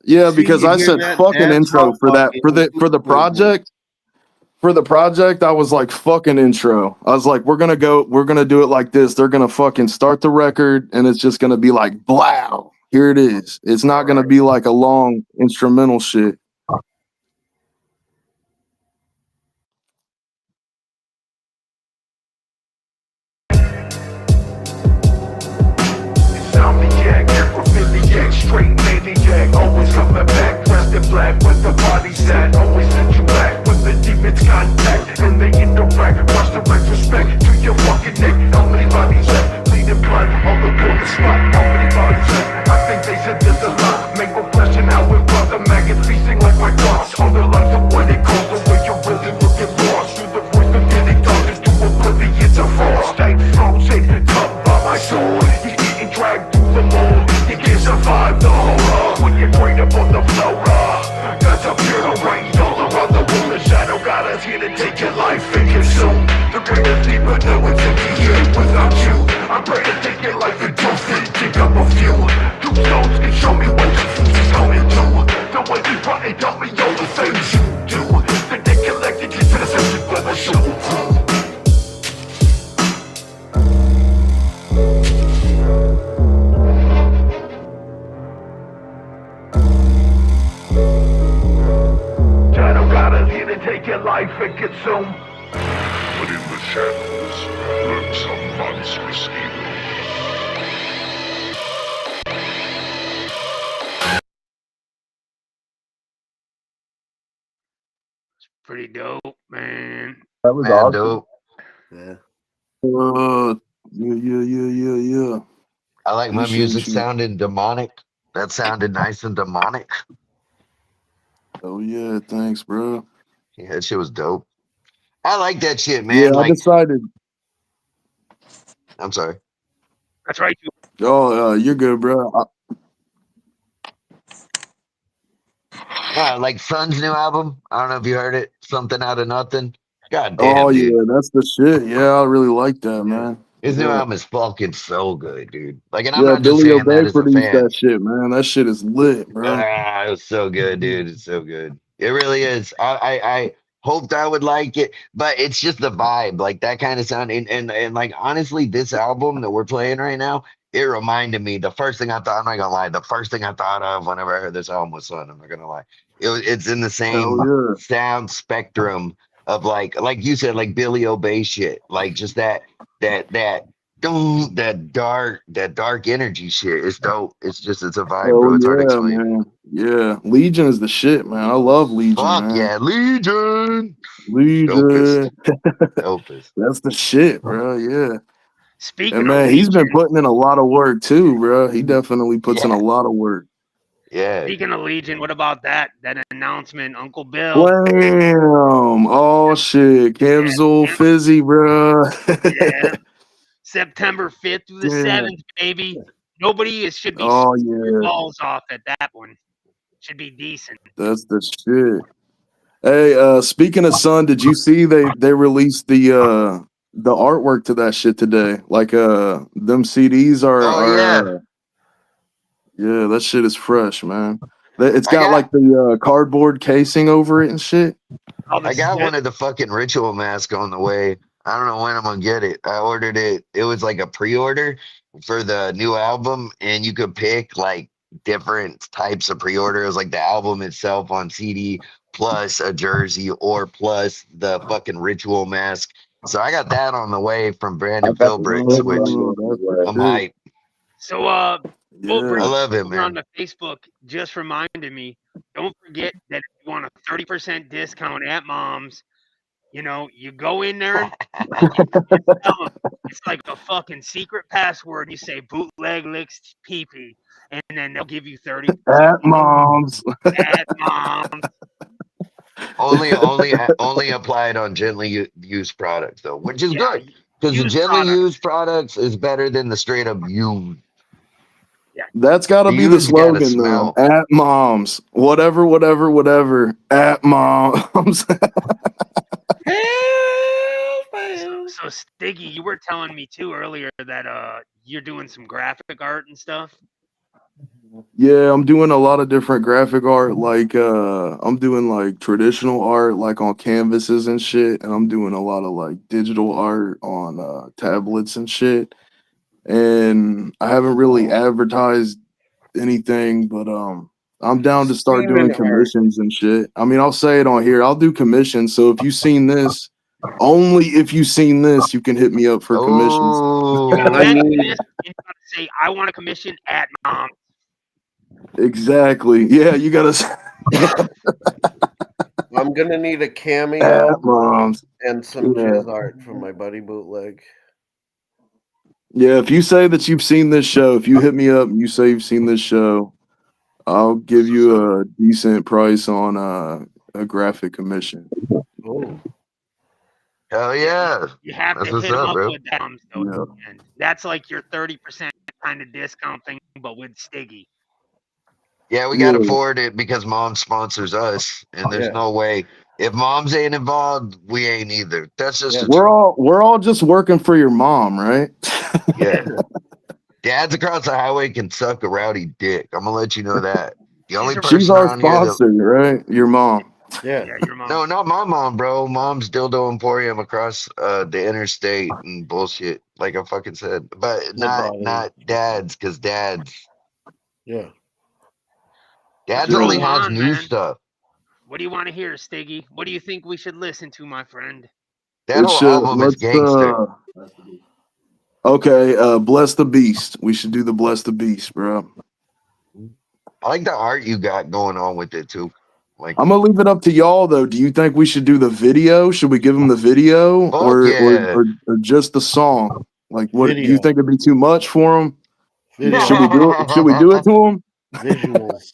Yeah, See, because you I hear said that? fucking That's intro how for that fucking for the right there. project. For the project, I was like fucking intro. I was like, we're gonna do it like this. They're gonna fucking start the record, and it's just gonna be like, blow. Here it is. It's not gonna be like a long instrumental shit. Insomniac, necrophiliac, straight maniac, always coming back, dressed in black with the body set, always send you back when the demons contact and they interact. Watch the retrospect to your fucking neck. How many bodies left? Bleeding blood on the corner spot. How many bodies left? I think they said there's a lot. Mango flesh and how it brought the maggots feasting like my thoughts. On their lives of what it calls the way you're really looking lost. Through the voice of getting darkness to oblivion to frost. Stay frozen, cut by my soul. Dragged through the mold, you can't survive the horror when you're great up on the flora. That's a pure rain all around the world. The shadow god is here to take your life and consume. The greatest deeper, no it's empty here without you. I'm ready to take your life and toast it, pick up a few. Two stones can show me what the fuse is going to. The way you brought it, tell me all the things you do. Then they collected you to the searching for the show crew. Take your life and consume. But in the shadows lurks a monstrous evil. Pretty dope, man. That was Man, awesome. dope. Yeah. Yeah. I like my Appreciate music you. sounding demonic. That sounded nice and demonic. Oh yeah, thanks, bro. Yeah, that shit was dope. I like that shit, Yeah, man. I Like, decided. I'm sorry. That's right. Oh, you're good, bro. Like Sun's new album. I don't know if you heard it. Something out of nothing. God Oh damn, dude. yeah, that's the shit. Yeah, I really like that, man. His new Yeah. album is fucking so good, dude. Like, and I'm Yeah, not just Billy saying that Obey as a produced fan. that shit, man. That shit is lit, bro. It was so good, dude. It's so good. It really is. I hoped I would like it, but it's just the vibe, like that kind of sound. And like honestly, this album that we're playing right now, it reminded me. The first thing I thought, I'm not gonna lie, the first thing I thought of whenever I heard this album was Sun. I'm not gonna lie. It's in the Hell same yeah. sound spectrum of like you said, like Billy Obey shit, like just that that dark energy shit. It's dope. It's a vibe, Hell bro. It's hard to yeah, explain. man. Yeah. Legion is the shit, man. I love Legion, Fuck man. yeah, Legion. Legion. Dopest. Dopest. That's the shit, bro. Yeah. Speaking And of man, he's been Legion, putting in a lot of work too, bro. He definitely puts in a Yeah. lot of work. Yeah. speaking of Legion, what about that announcement, Uncle Bill? Blam! Oh shit. Camzul Fizzy, bro. Yeah, September 5th through the Yeah. 7th, baby. Nobody should be Oh sweating their yeah. balls off at that one. Should be decent. That's the shit. Hey, speaking of Sun, did you see they released the artwork to that shit today? Like them CDs Oh yeah. yeah, that shit is fresh, man. It's I got got like the cardboard casing over it and shit. All the I got shit. one of the fucking ritual masks on the way. I don't know when I'm gonna get it. I ordered it. It was like a pre-order for the new album, and you could pick like different types of pre-order. It was like the album itself on CD plus a jersey or plus the fucking ritual mask. So I got that on the way from I Brandon got the Philbricks, same which one. Oh, that's I'm the shit. hyped. So, Will Yeah. I Brady love him, over on man. the Facebook just reminded me. Don't forget that if you want a 30% discount at Mom's, you go in there and you tell them it's like a fucking secret password. You say bootleg licks pee, and then they'll give you 30% At Moms. at Mom's. Only applied on gently used products though, which is Yeah, good because the used gently product. used products is better than the straight up used. That's got to The be the used gotta slogan though. smell. At Moms. Whatever. At Moms. So Stiggy, you were telling me too earlier that you're doing some graphic art and stuff. Yeah, I'm doing a lot of different graphic art. Like I'm doing like traditional art like on canvases and shit, and I'm doing a lot of like digital art on tablets and shit. And I haven't really advertised anything, but I'm down to start doing Streaming art. commissions and shit. I mean, I'll say it on here. I'll do commissions. So if you've seen this, only if you've seen this, you can hit me up for commissions. You gotta Oh, I mention need this, and you gotta say, "I want a commission at mom." Exactly. Yeah, you gotta I'm gonna need a at cameo moms. and some Yeah. jizz art from my buddy Bootleg. Yeah, if you say that you've seen this show, if you hit me up and you say you've seen this show, I'll give you a decent price on a graphic commission. Oh, hell yeah. You have That's to what's hit them up, up bro. with that, though. Yeah. And that's like your 30% kind of discount thing, but with Stiggy. Yeah, we Yeah. got to forward it because mom sponsors us, and there's yeah. no way if mom's ain't involved, we ain't either. That's just Yeah. the We're truth. all just working for your mom, right? Yeah, dads across the highway can suck a rowdy dick. I'm gonna let you know that. The only She's a- She's person our around here that sponsor, right? Your mom. Yeah. Yeah, your mom. no, not my mom, bro. Mom's dildo emporium across the interstate and bullshit, like I fucking said. But Good not body. dads, because Yeah. dads Throw only 'em has on, new man. stuff. What do you want to hear, Stiggy? What do you think we should listen to, my friend? That We whole should album is gangster. okay, Bless the Beast. We should do the Bless the Beast, bro. I like the art you got going on with it too. Like, I'm gonna leave it up to y'all though. Do you think we should do the video? Should we give them the video fuck yeah. or just the song? Like, what do you Video. think it'd be too much for them? Video. Should we do it? Should we do it to them? Visuals.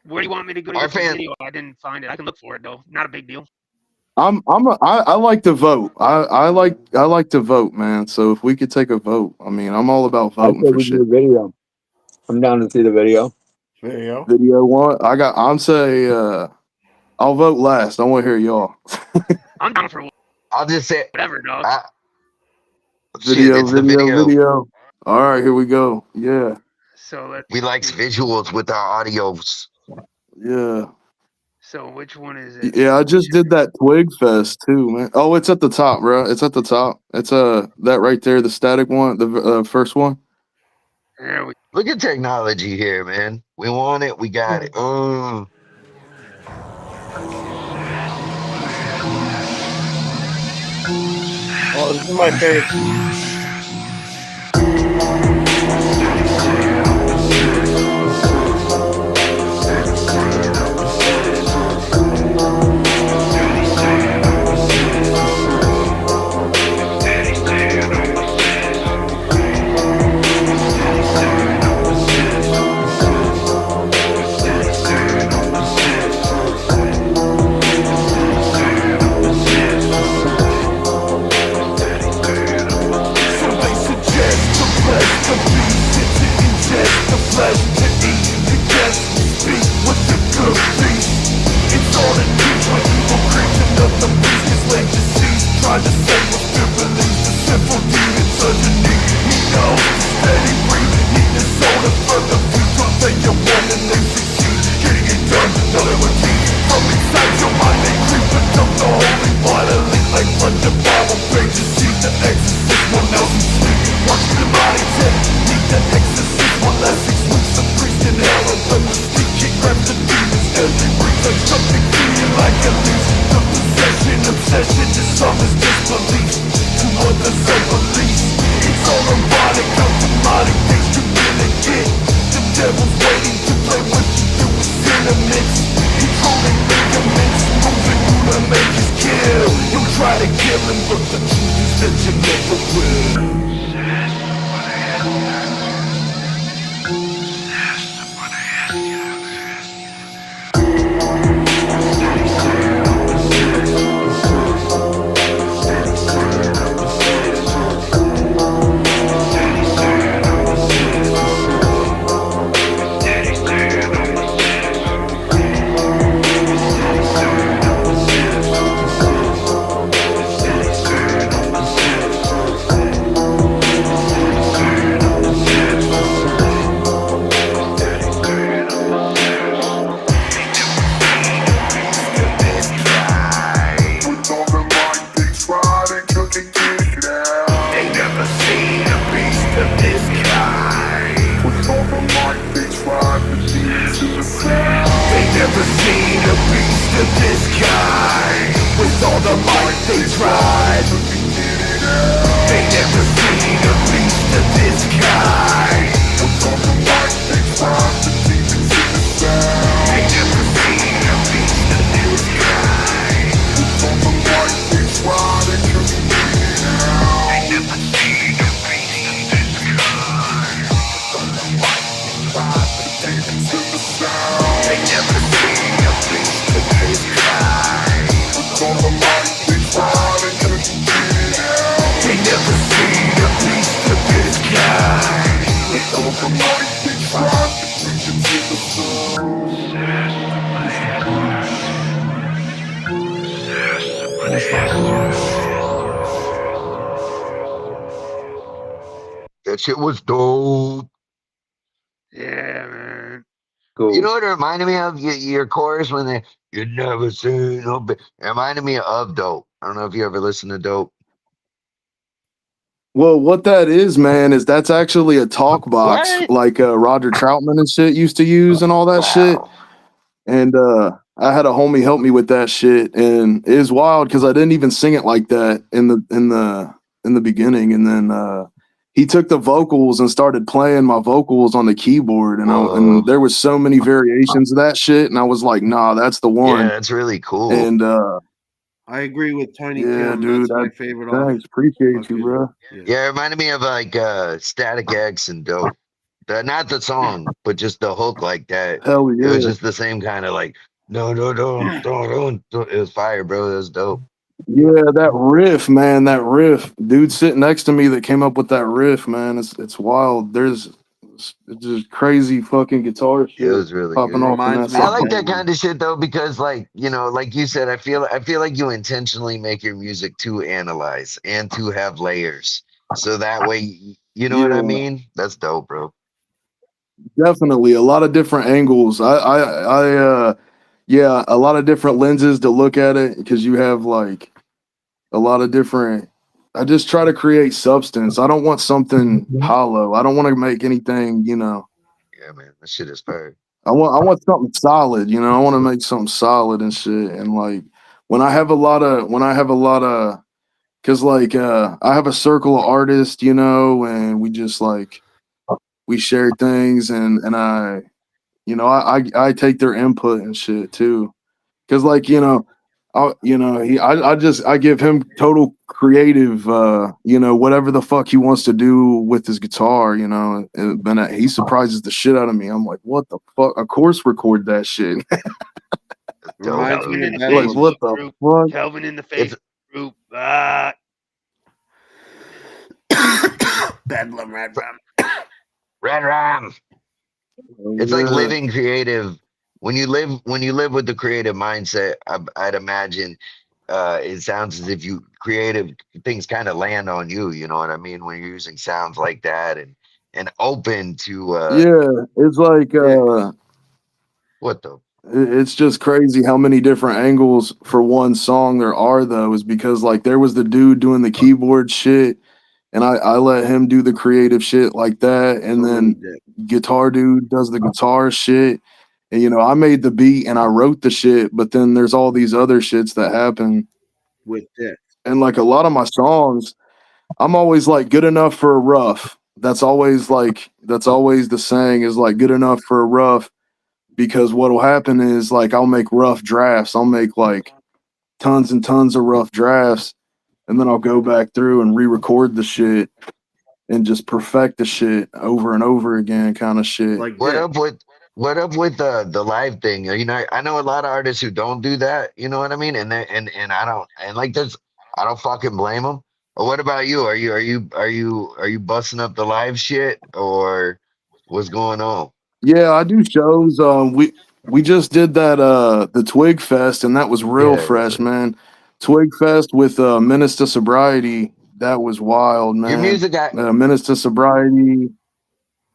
Where do you want me to go to Our get the fan, video? I didn't find it. I can look for it though. Not a big deal. I like to vote. I like to vote, man. So if we could take a vote, I mean, I'm all about I voting said for we do shit. a video. I'm down to see the video. Video. Video one. I'm say I'll vote last. I want to hear y'all. I'm down for I'll just say, whatever, dog. shit, Video, it's the video, video. video. All right, here we go. Yeah, So let's. We likes visuals with our audios. yeah, So which one is it? yeah. I just did that Twig Fest too, man. Oh, it's at the top, bro. It's at the top. It's that right there, the static one, the first one. There we. Look at technology here, man. We want it, we got it. Oh, this is my favorite. So they suggest the flesh to be fit to ingest the flesh to eat the guest speak with the good beast. It's all a teach like evil creation of the beast is legacies trying to save us to release the sinful demons underneath. He knows steady breathing, need the soul to further future than you want and they succeed. Getting it done, another routine. From inside your mind they creep and dump the holy violently like blood the Bible pages. See the exorcist, one else who sleep. Watch the body technique, the exorcist, one less 6 weeks. The priest in hell and the mystique, he grabs the demons as they breathe like something to you like a leech. The possession, obsession, to some is disbelief, to others unbelief. It's all erotic, how demonic things you really get. The devil's waiting to play what you do with sentiments. Controlling ligaments, moving you to make his kill. You'll try to kill him, but the truth is that you never will. never seen a beast of this kind. With all the might they tried, they never seen a beast of this kind. With all the might they tried, the demons in the sound. They never seen a beast of this kind. With all the might they tried, they couldn't beat it out. They never seen a beast of this kind. With all the might they tried, the demons in the sound. They never seen a beast of this kind. With all the might they tried, they couldn't beat it out. They never seen a beast of this kind. With all the might they tried, the demons in the sound. That shit was dope. Yeah, man. Cool. You know what it reminded me of? Your chorus when they you never seen no. It reminded me of Dope. I don't know if you ever listened to Dope. Well, what that is, man, is that's actually a talk box What? like Roger Troutman and shit used to use and all that shit. Wow. And I had a homie help me with that shit, and it was wild because I didn't even sing it like that in the beginning, and then he took the vocals and started playing my vocals on the keyboard, and Whoa. there was so many variations of that shit, and I was like, nah, that's the Yeah, one. that's really cool. And I agree with Tiny yeah, Tim. dude, That's my favorite thanks, off. appreciate you, bro. Yeah, it reminded me of like Static X and Dope. Not the song, but just the hook like that. Hell It was yeah. just the same kind of like no, don't. It was fire, bro. It was dope. Yeah, that riff, man, that riff. Dude sitting next to me that came up with that riff, man, it's wild. It's just crazy fucking guitar It shit was really popping good. off in that Reminds me I of song. like that Benton. kind of shit though because like like you said, I feel like you intentionally make your music to analyze and to have layers, so that way you know what I Yeah, mean. That's dope, bro. definitely a lot of different angles. Yeah, a lot of different lenses to look at it because you have like a lot of different. I just try to create substance. I don't want something hollow. I don't want to make anything, Yeah, man, that shit is fire. I want something solid, I want to make something solid and shit. And like when I have a lot of cuz like I have a circle of artists, and we just like we share things and I take their input and shit too. Cuz like, I give him total creative whatever the fuck he wants to do with his guitar, and then he surprises the shit out of me. I'm like, what the fuck? Of course record that shit. That's dope, Reminds bro. me Kelvin in of the Like, Bedlam. what Facebook the group. fuck? Kelvin in the It's Facebook group. Bedlam Red Rum. Red Ram. It's like Yeah. living creative. When you live with the creative mindset, I'd imagine it sounds as if you creative things kind of land on you. You know what I mean? When you're using sounds like that and open to Yeah. It's like what the it's just crazy how many different angles for one song there are though, is because like there was the dude doing the keyboard shit and I let him do the creative shit like that, and Somebody then did. guitar dude does the guitar shit, and I made the beat and I wrote the shit, but then there's all these other shits that happen, With this. and like a lot of my songs, I'm always like good enough for a rough. That's always the saying is like good enough for a rough, because what'll happen is like I'll make rough drafts. I'll make like tons and tons of rough drafts, and then I'll go back through and re-record the shit and just perfect the shit over and over again, kind of shit. Like what this. up with the live thing? I know a lot of artists who don't do that. You know what I mean? And I don't and like there's I don't fucking blame them. But what about you? Are you busting up the live shit or what's going on? Yeah, I do shows. We just did that the Twig Fest, and that was real Yeah, that's fresh, right. man. Twig Fest with Menace to Sobriety. That was wild, Your man. music, I Menace to Sobriety.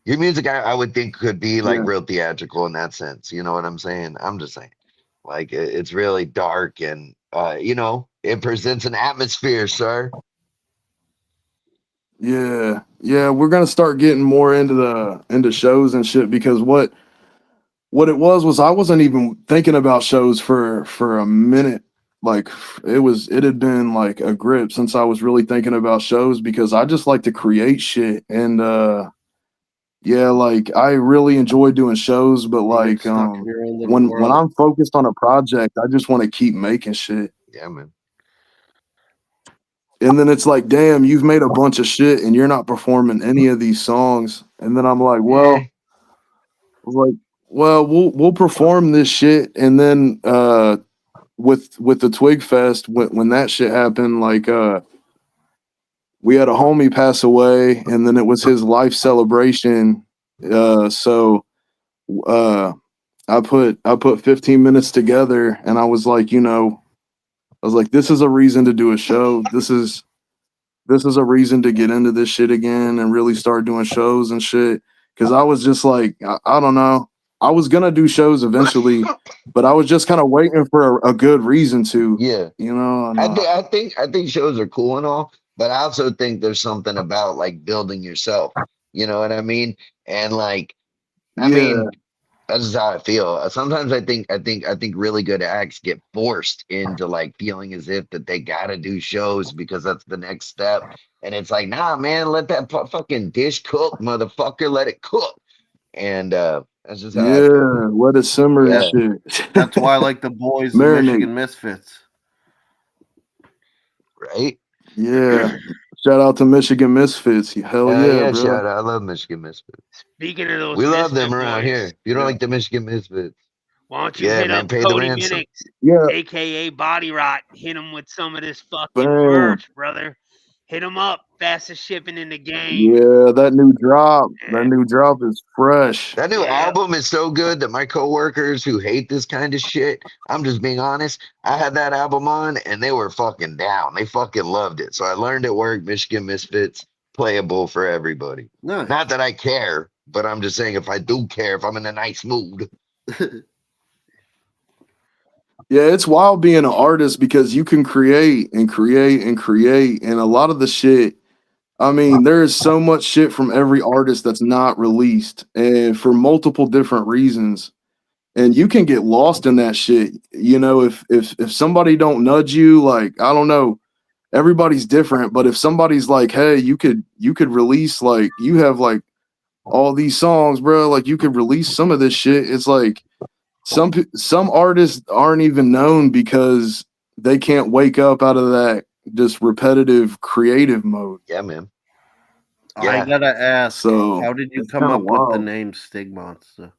your music, I would think could be like Yeah, real theatrical in that sense. You know what I'm saying? I'm just saying, like it's really dark and it presents an atmosphere, sir. yeah. We're gonna start getting more into shows and shit because what it was I wasn't even thinking about shows for a minute. Like it had been like a grip since I was really thinking about shows because I just like to create shit and yeah, like I really enjoy doing shows, but You get like stuck in your own little when world. I'm focused on a project, I just want to keep making shit. Yeah, man. And then it's like, damn, you've made a bunch of shit and you're not performing any of these songs. And then I'm like, Eh, we'll perform this shit. And then with the Twig Fest, when that shit happened, like we had a homie pass away, and then it was his life celebration. So I put 15 minutes together, and I was like, this is a reason to do a show. This is a reason to get into this shit again and really start doing shows and shit. Because I was just like, I don't know. I was gonna do shows eventually, but I was just kind of waiting for a good reason to, yeah. and, I think shows are cool and all, but I also think there's something about like building yourself. You know what I mean? And like, I yeah, mean, that's just how I feel. Sometimes I think really good acts get forced into like feeling as if that they gotta do shows because that's the next step. And it's like, nah, man, let that fucking dish cook, motherfucker. Let it cook. And that's just how I feel. yeah, let it simmer and Yeah, shit. That's why I like the boys, the Marinate. Michigan Misfits. right. Yeah. Shout out to Michigan Misfits. Hell Hell yeah, yeah, bro. shout out. I love Michigan Misfits. Speaking of those We love them Misfit around boys, here. If you don't Yeah. like the Michigan Misfits, why don't you yeah, hit up man, pay the Cody ransom. Minix, Yeah, aka Body Rot? Hit him with some of this fucking bam. merch, brother. Hit him up. Fastest shipping in the game. Yeah, that new drop is fresh. That new Yeah. album is so good that my coworkers who hate this kind of shit, I'm just being honest, I had that album on and they were fucking down. They fucking loved it. So I learned at work, Michigan Misfits, playable for everybody. Nice. Not that I care, but I'm just saying if I do care, if I'm in a nice mood. Yeah, it's wild being an artist because you can create and create and create. And a lot of the shit, I mean, there is so much shit from every artist that's not released and for multiple different reasons. And you can get lost in that shit. If somebody don't nudge you, like, I don't know, everybody's different, but if somebody's like, hey, you could release, like, you have like all these songs, bro, like you could release some of this shit. It's like some artists aren't even known because they can't wake up out of that just repetitive creative mode. Yeah, man. I Yeah, gotta ask, So how did you it's come kind of up with the wild. name Stigmonsta?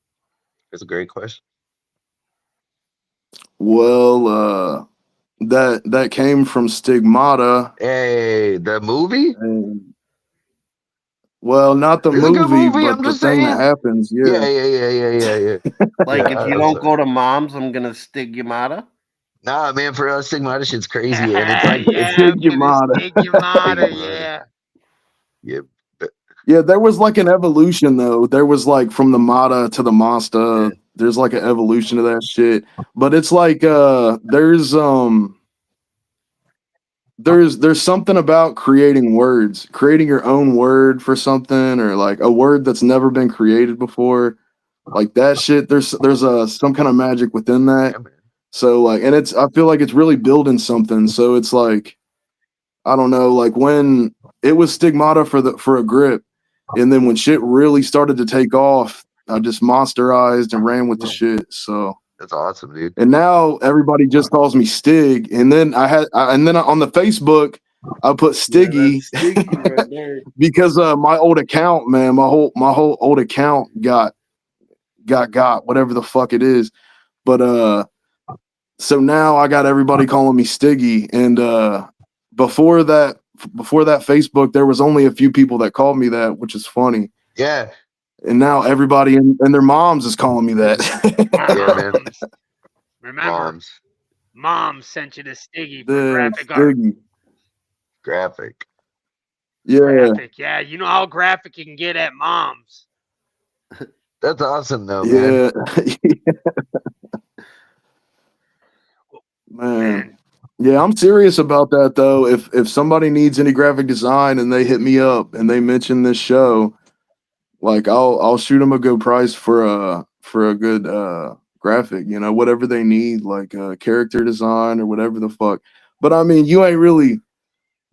that's a great question. Well, that came from Stigmata, Hey, the movie? and well, not the It's a good movie, movie. but I'm the just thing that saying. happens. Yeah, Yeah, yeah, yeah, yeah, yeah, yeah. Like, Yeah, if you I'm don't sorry. go to mom's, I'm gonna stigmata. Nah, man, for us, Stigmata shit's crazy. And it's like, Yeah, baby. Stigmata. Stigmata. Stigmata. Yeah. Yeah. But, Yeah, there was like an evolution though. There was like from the Mata to the Monsta. Yeah. There's like an evolution of that shit. But it's like there's something about creating words, creating your own word for something, or like a word that's never been created before. Like that shit, there's some kind of magic within that. yeah, man. So like, and I feel like it's really building something. So it's like, I don't know, like when it was Stigmata for a grip, and then when shit really started to take off, I just monsterized and ran with the shit. So That's awesome, dude. and now everybody just calls me Stig. And then and then on the Facebook I put Stiggy Stiggy right there. because my old account, man, my whole old account got whatever the fuck it is. But so now I got everybody calling me Stiggy. And before that Facebook, there was only a few people that called me that, which is funny. Yeah. And now everybody and their moms is calling me that. Yeah, man. Moms. Remember, Moms. Mom sent you to Stiggy for Damn, graphic art. Stiggy. Graphic. Yeah. Graphic. Yeah, you know how graphic you can get at Mom's. That's awesome, though, man. Yeah. Man. Man, Yeah, I'm serious about that though. If somebody needs any graphic design and they hit me up and they mention this show, Like I'll shoot them a good price for a good graphic, you know, whatever they need, like character design or whatever the fuck. But I mean, you're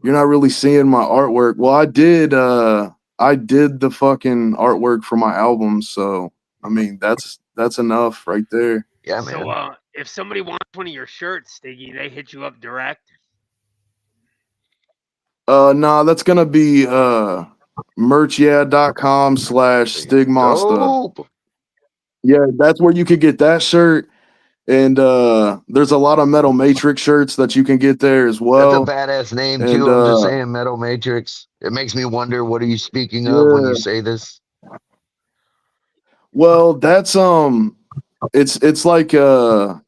not really seeing my artwork. Well, I did the fucking artwork for my album, so I mean that's enough right there. Yeah, So, man. if somebody wants one of your shirts, Stiggy, they hit you up direct. Nah, that's gonna be merchyeah.com/stigmonsta. Dope. Yeah, that's where you could get that shirt. And there's a lot of Metal Matrix shirts that you can get there as That's a well. badass name And too. I'm just saying, Metal Matrix. It makes me wonder, what are you speaking of when you yeah, say this? well, that's it's like a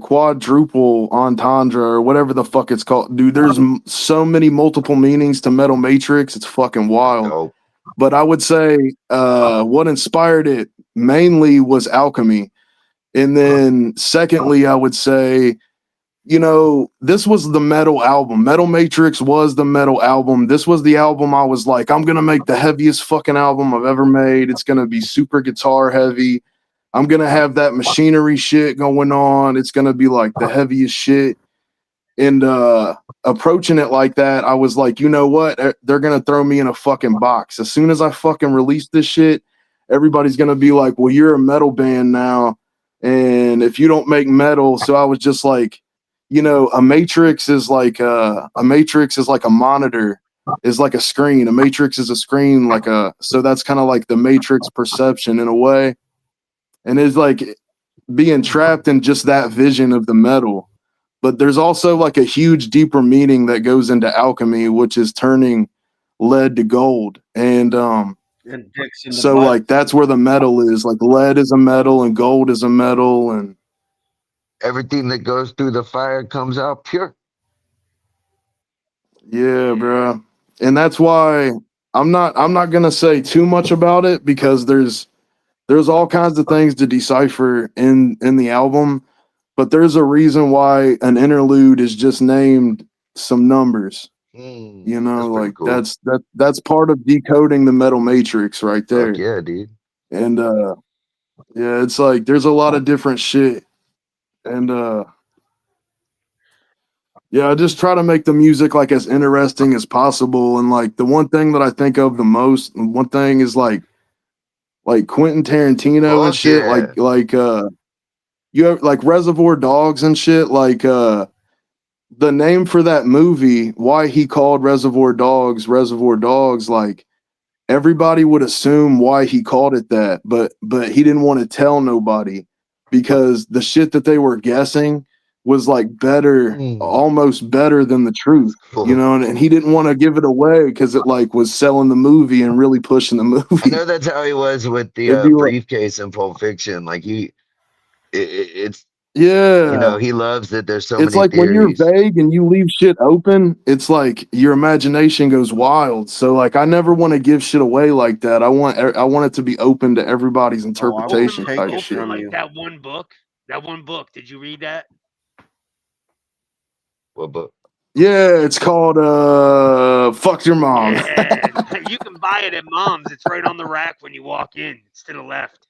quadruple entendre or whatever the fuck it's called. Dude, there's so many multiple meanings to Metal Matrix. It's fucking wild. Dope. But I would say what inspired it mainly was alchemy. And then secondly, I would say, you know, this was the metal album. Metal Matrix was the metal album. This was the album I was like, I'm going to make the heaviest fucking album I've ever made. It's going to be super guitar heavy. I'm going to have that machinery shit going on. It's going to be like the heaviest shit. And approaching it like that, I was like, you know what? They're going to throw me in a fucking box. As soon as I fucking release this shit, everybody's going to be like, well, you're a metal band now. And if you don't make metal, so I was just like, you know, a matrix is like a monitor, is like a screen. A matrix is a screen, so that's kind of like the matrix perception in a way. And it's like being trapped in just that vision of the metal. But there's also like a huge deeper meaning that goes into alchemy, which is turning lead to gold. And And dicks in the so butt. like that's where the metal is. Like lead is a metal and gold is a metal, and Everything that goes through the fire comes out pure. yeah, Yeah. bro. And that's why I'm not gonna say too much about it because there's all kinds of things to decipher in the album, but there's a reason why an interlude is just named some numbers. You know, That's pretty like cool. that's part of decoding the metal matrix right Fuck there. yeah, dude. And yeah, it's like there's a lot of different shit. And yeah, I just try to make the music like as interesting as possible. And like the one thing that I think of the most, one thing is like Quentin Tarantino and Fuck shit, yeah. you have like Reservoir Dogs and shit, the name for that movie, why he called Reservoir Dogs, like everybody would assume why he called it that, but he didn't want to tell nobody because the shit that they were guessing was like better, Mm. almost better than the truth, you Cool. know, and he didn't want to give it away because it like was selling the movie and really pushing the I movie. know that's how he was with the It'd be like, briefcase in Pulp Fiction. Like it's yeah. he loves that there's so It's many like when you're theories. vague and you leave shit open, it's like your imagination goes wild. So like I never want to give shit away like that. I want it to be open to everybody's Oh, I will interpretation take type it shit. from Like you. that one book. That one book. Did you read that? Well, but Yeah, it's called Fuck Your Mom. Yeah. You can buy it at Mom's. It's right on the rack when you walk in. It's to the left.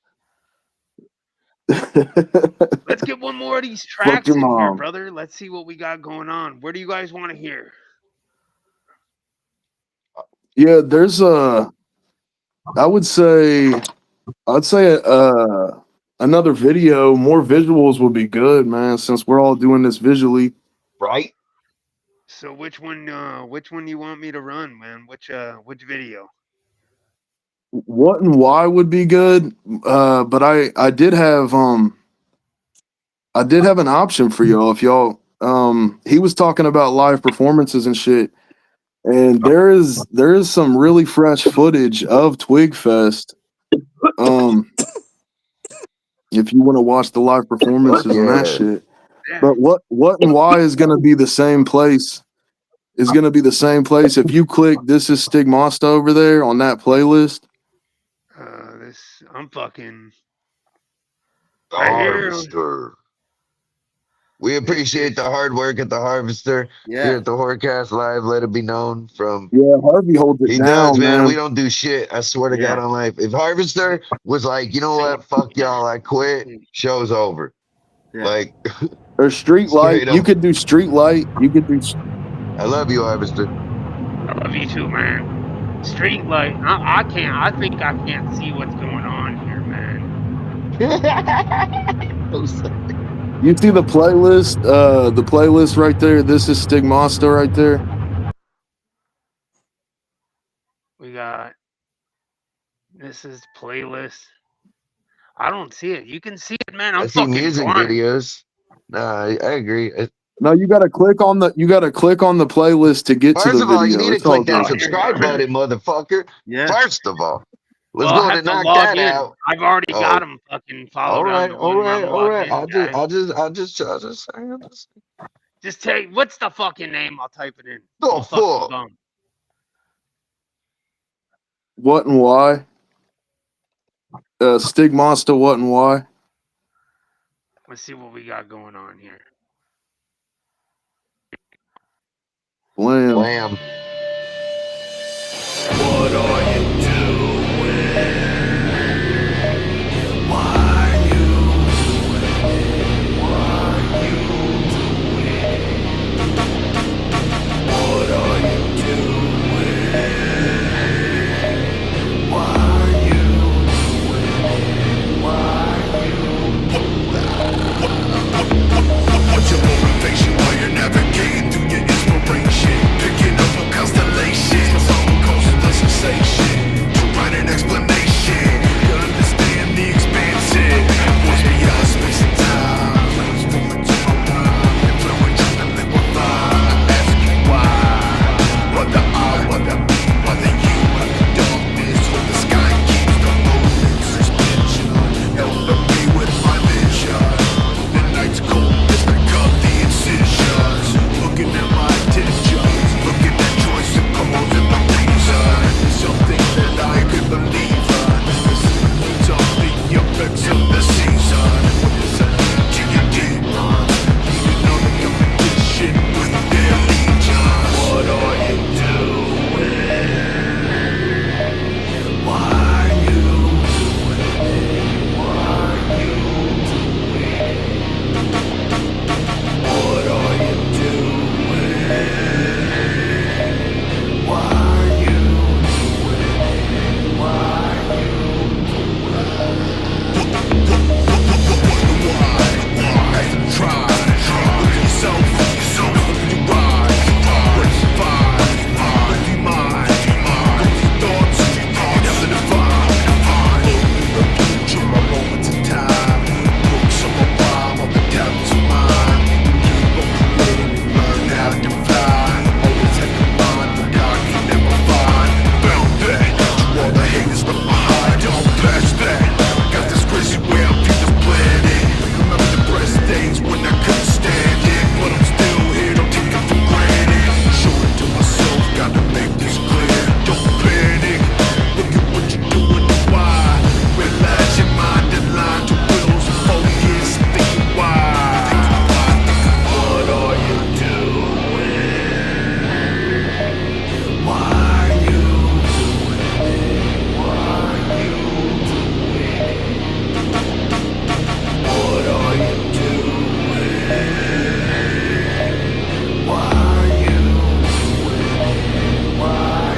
Let's get one more of these Fuck tracks Your in here, Mom. brother. Let's see what we got going on. Where do you guys want to hear? Yeah, there's I would say another video, more visuals would be good, man, since we're all doing this visually. right? So which one do you want me to run, man? Which video? What and why would be good. But I did have an option for y'all if y'all he was talking about live performances and shit. And there is some really fresh footage of Twigfest. Um if you want to watch the live Fuck performances and that yeah. shit. Yeah. But what and why is gonna be the same place. Is gonna be the same place. If you click This Is Stigmonsta over there on that playlist. I'm fucking The right here. harvester. We appreciate the hard work at the Harvester here Yeah. at the Hordecast Live. Let it be known from Yeah, Harvey holds it he does, down, man. We man. don't do shit. I swear to God Yeah. on life. If Harvester was like, you know what, fuck y'all, I quit. Show's over. Yeah. Like Or street light. straight You up. could do street light. You could do. I love you, Harvester. I love you too, man. Street light. I can't. I think I can't see what's going on here, man. You see the playlist? The playlist right there. This is Stigmonsta right there. We got this is playlist. I don't see it. You can see it, man. I I'm see fucking music blind. videos. Nah, I agree. No, you gotta click on the. You gotta click on the playlist to get to First the of all, you video. need to It's all click that Oh, good. here you subscribe go. button, motherfucker. Yeah. First of all, let's Well, go I ahead have and to knock log that in. out. I've already got Oh, them fucking all followed on right, the all one where right, I'm all logged right. in, guys. I just saying this. Just take what's the fucking name? I'll type it in. I'm The a fucking fuck? bum. What and why? Stigmonsta. What and why? Let's see what we got going on here. Blam. Blam. What are you doing? Why you? Why you doing? What are you doing? Why you? Why you? What's your motivation while you're navigating through your inspiration? Picking up on constellations, my song goes to the sensation. To write an explanation, you understand the expansion. Voice beyond space and time. Transforming to my mind, influential and liquefied. I ask you why. Whether I, whether me, whether you, whether darkness, or the sky keeps the moon suspension. Helping me with my vision. The night's cold, it's like up the incisions. Looking at my intentions, looking at choice and cause and the reason. Something that I could believe in. This is the needs of the effects of the season. What does that mean to your demons? You know the competition with their legions. What are you doing? Why you doing? Why you doing? What are you doing? Why you doing? Why you why? Try. Look at yourself. Look at your rise. What you find? Look your mind. Look your thoughts. Never define. Look the future, my moments in time. Books of a rhyme on the depths of mine. Keep on creating and learn how to fly. Always had the mind for God can never find. Found that you all the haters left behind. Don't pass that. Got this crazy way I feel the planet. Remember the best days when I couldn't stand it, but I'm still here. Don't take it for granted. Show it to myself. Gotta make this clear. Don't panic. Look at what you're doing and why. Relax your mind and line to wills. Focus. Think why. What are you doing? Why you doing? Why you doing? What are you doing? Why you doing? Why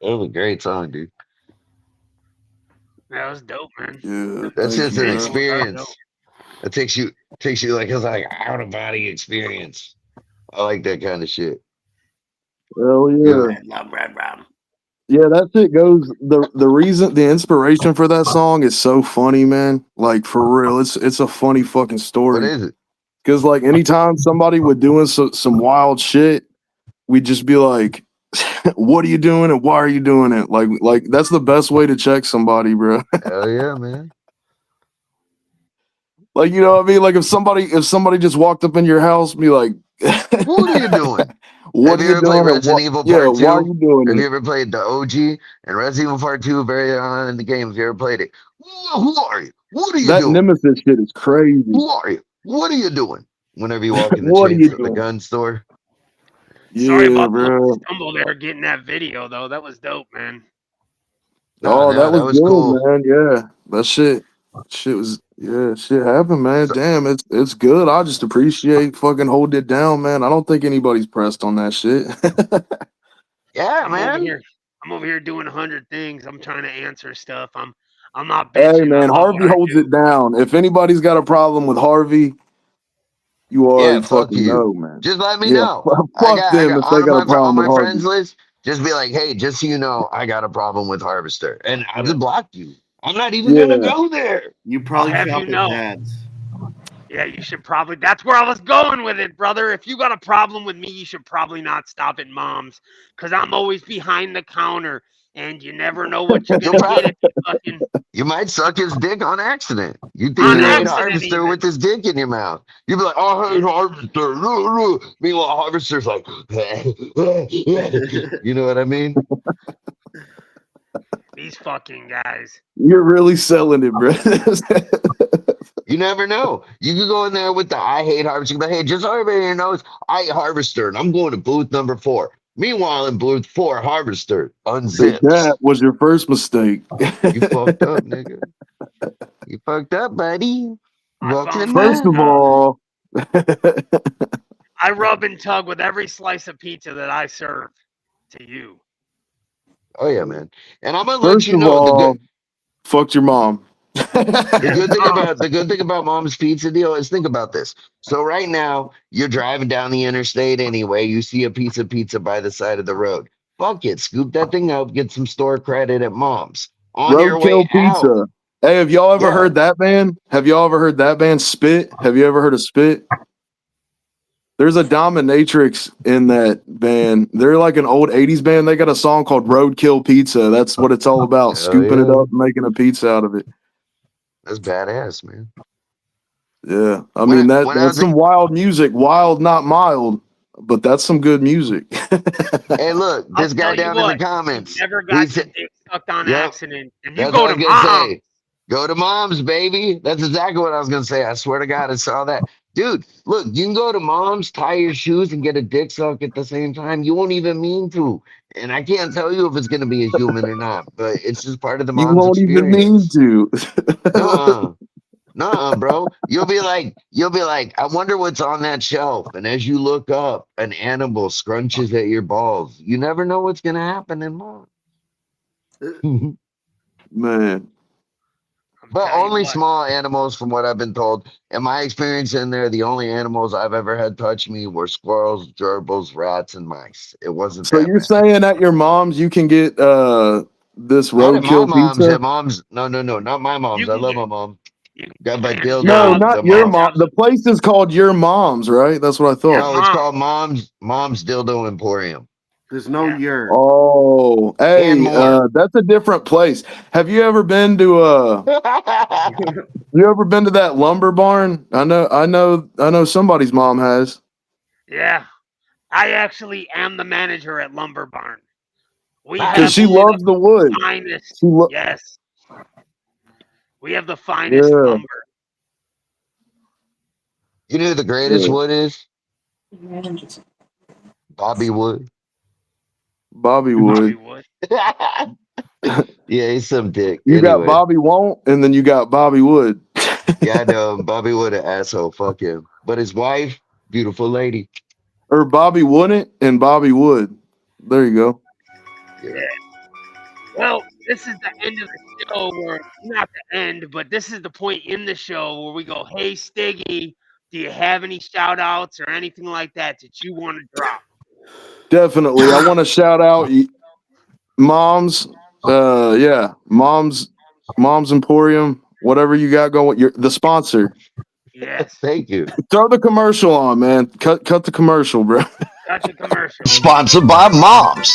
That was a great song, dude. That was dope, man. Yeah, That's thank just you, an man. experience. It takes you like it's like out of body experience. I like that kind of shit. Hell You know, yeah. Love Red Rum. Yeah, that shit goes the inspiration for that song is so funny, man. Like for real. It's a funny fucking what story. is it? Cause like anytime somebody would doing some wild shit, we'd just be like, what are you doing and why are you doing it? Like that's the best way to check somebody, bro. Hell yeah, man. Like, you know what I mean? Like if somebody just walked up in your house, be like, What are you doing? what Have are you you ever played doing and Resident what Evil yeah, Part why are 2? you doing Have it? you ever played the OG and Resident Evil Part 2 very on in the game? Have you ever played it? Who are you? What are you That doing? Nemesis shit is crazy. Who are you? What are you doing? Whenever you walk in What are you the doing? gun store. Sorry Yeah, about the little bro. stumble there getting that video though. That was dope, man. No, Oh, that no, was that was good, cool. man. Yeah. That shit was shit happened, man. So, Damn, it's good. I just appreciate fucking holding it down, man. I don't think anybody's pressed on that shit. yeah, I'm over man. here. I'm over here doing 100 things. I'm trying to answer stuff. I'm not Hey bitching. I man, love what Harvey I holds do. it down. If anybody's got a problem with Harvey, you Yeah, already fuck fucking you. know, man. Just let me Yeah, know. fuck I them got if they got a on problem with my friends Harvey. list. Just be like, hey, just so you know, I got a problem with Harvester, and I'll Yeah. just block you. I'm not even gonna Yeah. go there. You I'll probably have you shop at know. Dad's. Yeah, you should probably. That's where I was going with it, brother. If you got a problem with me, you should probably not stop at mom's, because I'm always behind the counter, and you never know what you're You'll gonna get probably if you fucking you might suck his dick on accident. You think on you Yeah. hate accident Harvester even. with his dick in your mouth. You'll be like, oh, I hate Yeah, Harvester. Meanwhile, Harvester's like, you know what I mean? these fucking guys. You're really selling it, bro. You never know. You could go in there with the I hate Harvester. You can be like, hey, just so everybody knows, I hate Harvester, and I'm going to booth number 4. Meanwhile, in booth 4, Harvester See, unzips. that was your first mistake. You fucked up, nigga. You fucked up, buddy. I Welcome to found my First of mine. stuff. all, I rub and tug with every slice of pizza that I serve to you. Oh yeah, man. And I'm gonna let first you of know all, fucked your mom. Yeah, the good thing about Mom's Pizza deal is think about this. So right now you're driving down the interstate anyway. You see a piece of pizza by the side of the road. Fuck it, scoop that thing up, get some store credit at Mom's. On your way Roadkill out, pizza. Hey, have y'all ever yeah. heard that band? Have y'all ever heard that band Spit? Have you ever heard of Spit? There's a dominatrix in that band. They're like an old 80s band. They got a song called Roadkill Pizza. That's what it's all about. Hell Scooping it yeah, up, making a pizza out of it. that's badass, man. Yeah. I mean When I that's was a some wild music. Wild, not mild, but that's some good music. hey, look, I'll this guy tell you down in the what. If you've comments, never he got your said, dick sucked on "Yep, accident, and you that's what go I to was gonna mom, say. Go to Mom's, baby. That's exactly what I was gonna say. I swear to God, I saw that. Dude, look, you can go to Mom's, tie your shoes, and get a dick suck at the same time. You won't even mean to. And I can't tell you if it's gonna be a human or not, but it's just part of the You Mom's won't even mean experience. to. Nuh-uh. Nuh-uh, bro. You'll be like, I wonder what's on that shelf. And as you look up, an animal scrunches at your balls. You never know what's gonna happen in Mom. Man. I'm But telling you only what. small animals, from what I've been told. In my experience in there, the only animals I've ever had touch me were squirrels, gerbils, rats, and mice. It wasn't So that you're bad. saying at your mom's you can get this Not at my roadkill mom's. pizza? At mom's, no, no, no, not my You mom's. I can love get my mom. you can Got get my hand No, dildo. jobs, not The your hand mom. mom. jobs. The place is called Your Mom's, right? That's what I Your thought. No, it's mom. called Mom's Dildo Emporium, There's no Yeah. yurt. Oh, and hey, more. that's a different place. Have you ever been to you ever been to that lumber barn? I know somebody's mom has. Yeah. I actually am the manager at Lumber Barn. We Cause have Nice. she only the loves the wood. finest. She lo- Yes. We have the finest yeah, lumber. You know who the greatest yeah. wood is? Bobby Wood. Bobby Bobby Wood. Wood. Yeah, he's some dick. You got Anyway, Bobby Won't, and then you got Bobby Wood. yeah, I know him. Bobby Wood, an asshole. Fuck him. But his wife, beautiful lady. Or Bobby Wouldn't and Bobby Wood. There you go. Yeah. Yeah. Well, this is the end of the show where not the end, but this is the point in the show where we go, hey Stiggy, do you have any shout outs or anything like that you want to drop? Definitely. I want to shout out Mom's. Yeah, Mom's Emporium. Whatever you got going, you're the sponsor. Yes. Thank you. Throw the commercial on, man. Cut the commercial, bro. Got the commercial. Sponsored by Moms.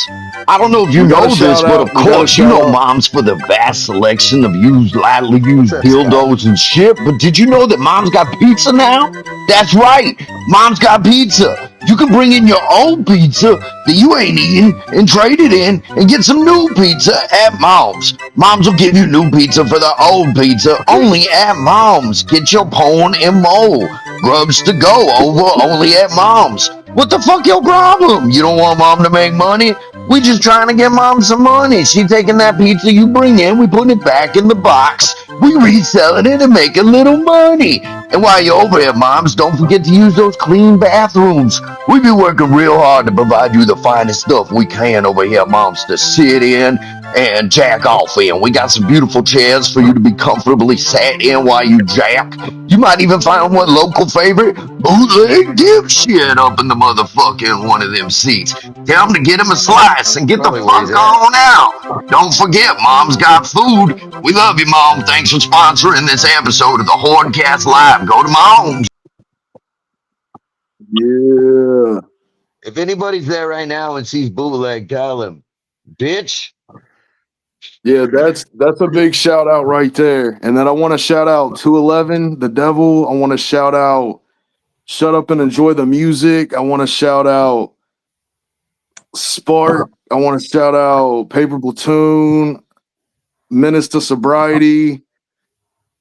I don't know if you We gotta know this, shout but out- of we gotta course you shout know out- Moms for the vast selection of used, lightly used that, dildos and shit. But did you know that Mom's got pizza now? That's right, Mom's got pizza. You can bring in your old pizza that you ain't eating and trade it in and get some new pizza at Mom's. Mom's will give you new pizza for the old pizza only at Mom's. Get your porn and mo. Grubs to go over only at Mom's. What the fuck your problem? You don't want Mom to make money? We just trying to get Mom some money. She taking that pizza you bring in, we putting it back in the box. We reselling it and making little money. And while you're over here, Moms, don't forget to use those clean bathrooms. We be working real hard to provide you the finest stuff we can over here, Moms, to sit in and jack off in. We got some beautiful chairs for you to be comfortably sat in while you jack. You might even find one local favorite bootleg dipshit up in the motherfucking one of them seats. Tell them to get him a slice and get Probably the where he's fuck at. on out. Don't forget, Mom's got food. We love you, Mom. Thanks for sponsoring this episode of the Hordecast Live. Go to Mom's. Yeah. If anybody's there right now and sees bootleg, tell them, bitch. Yeah, that's a big shout out right there. And then I want to shout out 211, The Devil. I want to shout out Shut Up and Enjoy the Music. I want to shout out Spark. I want to shout out Paper Platoon, Menace to Sobriety,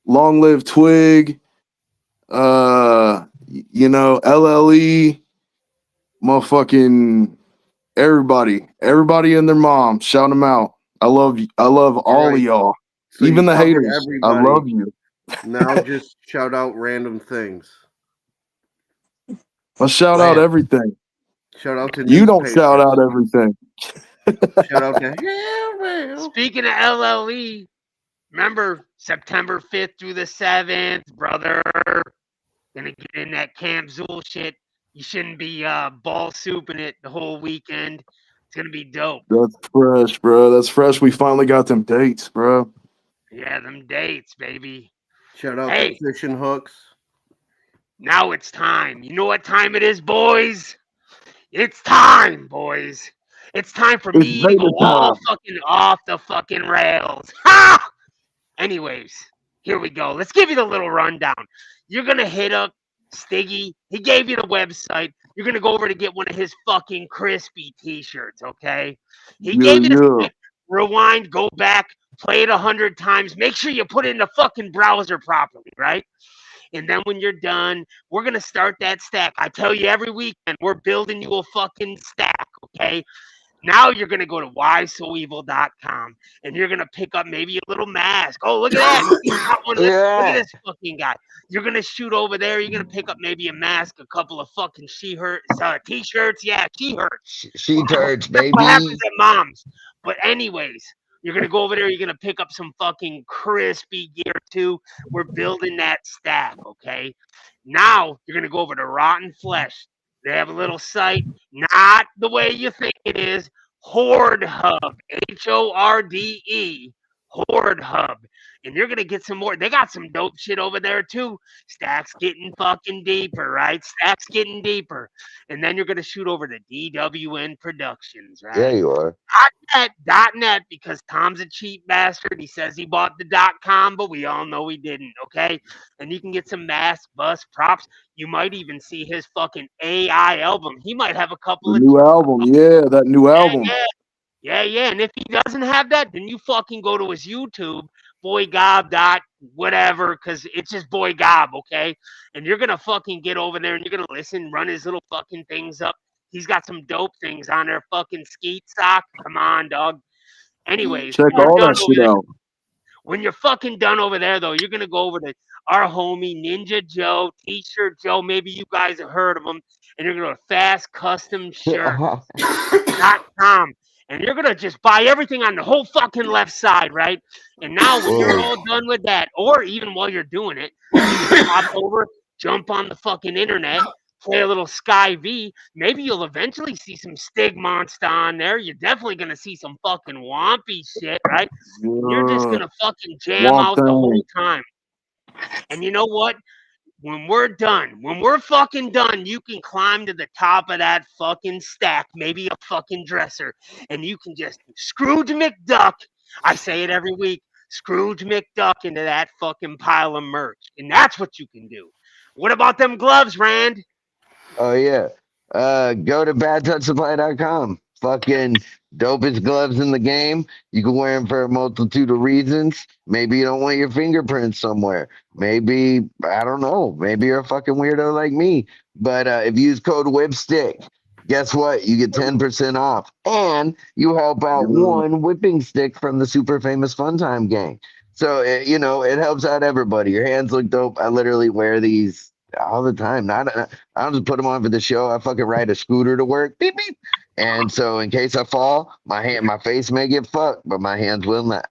Long Live Twig, LLE, motherfucking everybody and their mom. Shout them out. I love all right. of y'all. So Even you the covered haters. everybody. I love you. Now just shout out random things. Let's shout out everything. Shout out to You don't newspapers. shout out everything. Shout out to Hell. Speaking of LLE, remember September 5th through the 7th, brother. Gonna get in that Camp Zool shit. You shouldn't be ball souping it the whole weekend. It's gonna be dope. That's fresh, bro. That's fresh. We finally got them dates, bro. Yeah, them dates, baby. Shout out Hey. to Fishing Hooks. Now it's time. You know what time it is, boys? It's time, boys. It's time for It's me to go Vader all time. fucking off the fucking rails. Ha! Anyways, here we go. Let's give you the little rundown. You're gonna hit up Stiggy. He gave you the website. You're gonna go over to get one of his fucking crispy t-shirts, okay? He gave you the site. Rewind, go back, play it 100 times. Make sure you put it in the fucking browser properly, right? And then when you're done, we're going to start that stack. I tell you every weekend, we're building you a fucking stack, okay? Now you're going to go to whysoevil.com and you're going to pick up maybe a little mask. Oh, look at that. He's got one of this. Look at this fucking guy. You're going to shoot over there. You're going to pick up maybe a mask, a couple of fucking t-shirts. Yeah, she-hurts. She turds, baby. What happens at Mom's? But anyways, you're going to go over there. You're going to pick up some fucking crispy gear too. We're building that stack, okay? Now you're going to go over to Rotten Flesh. They have a little site, not the way you think it is. Horde Hub, Horde, Horde Hub. And you're going to get some more. They got some dope shit over there too. Stacks getting fucking deeper, right? Stacks getting deeper. And then you're going to shoot over to DWN Productions, right? Yeah, you are. .net, because Tom's a cheap bastard. He says he bought the .com, but we all know he didn't, okay? And you can get some mask, bus, props. You might even see his fucking AI album. He might have a couple The of new album. Yeah, that new album. Yeah. And if he doesn't have that, then you fucking go to his YouTube, boygob. Whatever, because it's just Boy Gob, okay? And you're gonna fucking get over there and you're gonna listen, run his little fucking things up. He's got some dope things on there. Fucking skeet sock. Come on, dog. Anyways, Check all that shit out. when you're fucking done over there, though, you're gonna go over to our homie Ninja Joe, T-shirt Joe. Maybe you guys have heard of him, and you're gonna go to Fast Custom Shirt.com. and you're gonna just buy everything on the whole fucking left side, right? And now when you're Whoa. all done with that, or even while you're doing it, you can hop over, jump on the fucking internet, play a little Sky V. Maybe you'll eventually see some Stigmonsta on there. You're definitely gonna see some fucking Wompy shit, right? And you're just Yeah. gonna fucking jam Womp out the whole thing. time. And you know what? When we're done, when we're fucking done, you can climb to the top of that fucking stack, maybe a fucking dresser, and you can just Scrooge McDuck. I say it every week. Scrooge McDuck into that fucking pile of merch. And that's what you can do. What about them gloves, Rand? Oh yeah. Go to badtouchsupply.com. Fucking dopest gloves in the game. You can wear them for a multitude of reasons. Maybe you don't want your fingerprints somewhere. Maybe I don't know. Maybe you're a fucking weirdo like me. But if you use code WHIPSTICK, guess what? You get 10% off, and you help out Yeah. one whipping stick from the super famous Fun Time Gang. So it helps out everybody. Your hands look dope. I literally wear these all the time. Not I don't just put them on for the show. I fucking ride a scooter to work. Beep beep. And so in case I fall, my face may get fucked, but my hands will not.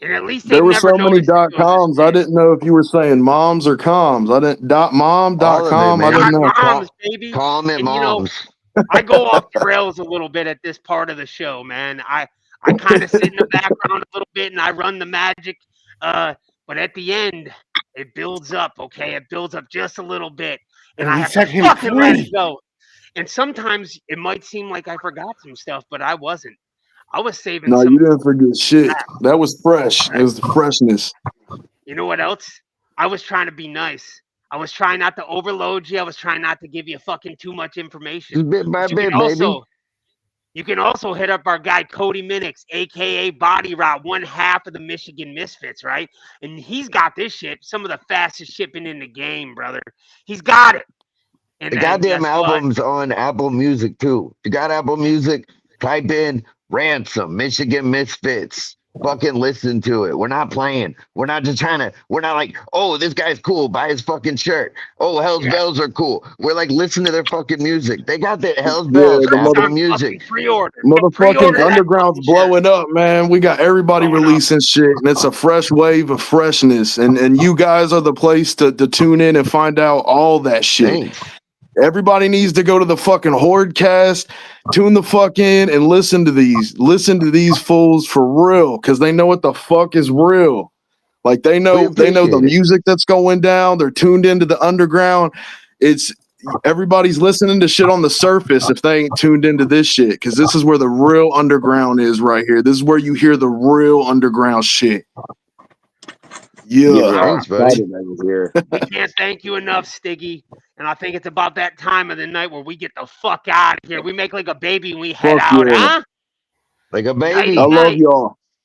And at least There they've were never so many noticed it doing this .coms. I shit. didn't know if you were saying moms or coms. I didn't .mom All of it, .com. I didn't man. know. .coms, baby. Calm it, And moms. I go off the rails a little bit at this part of the show, man. I kind of sit in the background a little bit and I run the magic. But at the end, it builds up, okay? It builds up just a little bit. And And I we have to set him fucking let it free. go. And sometimes it might seem like I forgot some stuff, but I wasn't. I was saving No, some. you didn't forget shit. That was fresh. It was the freshness. You know what else? I was trying to be nice. I was trying not to overload you. I was trying not to give you fucking too much information. Just bit by But you can bit, baby. also hit up our guy Cody Minix, aka Body Rot, one half of the Michigan Misfits, right? And he's got this shit, some of the fastest shipping in the game, brother. He's got it. And The then goddamn guess what? album's on Apple Music too. You got Apple Music? Type in Ransom, Michigan Misfits. Fucking listen to it. We're not playing. We're not just trying to. We're not like, oh, this guy's cool. Buy his fucking shirt. Oh, Hell's Yeah, Bells are cool. We're like, listen to their fucking music. They got the Hell's Yeah, Bells, the shirts Apple on fucking Music. pre-order. motherfucking Pre-order that underground's fucking shirt. blowing up, man. We got everybody Blowing up. releasing shit, and it's a fresh wave of freshness. And you guys are the place to tune in and find out all that shit. Thanks. Everybody needs to go to the fucking Hordecast, tune the fuck in, and listen to these. Listen to these fools for real, because they know what the fuck is real. Like We they know the appreciate it. music that's going down. They're tuned into the underground. It's everybody's listening to shit on the surface if they ain't tuned into this shit, because this is where the real underground is right here. This is where you hear the real underground shit. Yeah. Thanks, buddy. We can't thank you enough, Stiggy. And I think it's about that time of the night where we get the fuck out of here. We make like a baby and we head Fuck out, yeah. huh? Like a Nighty baby. I love night. y'all.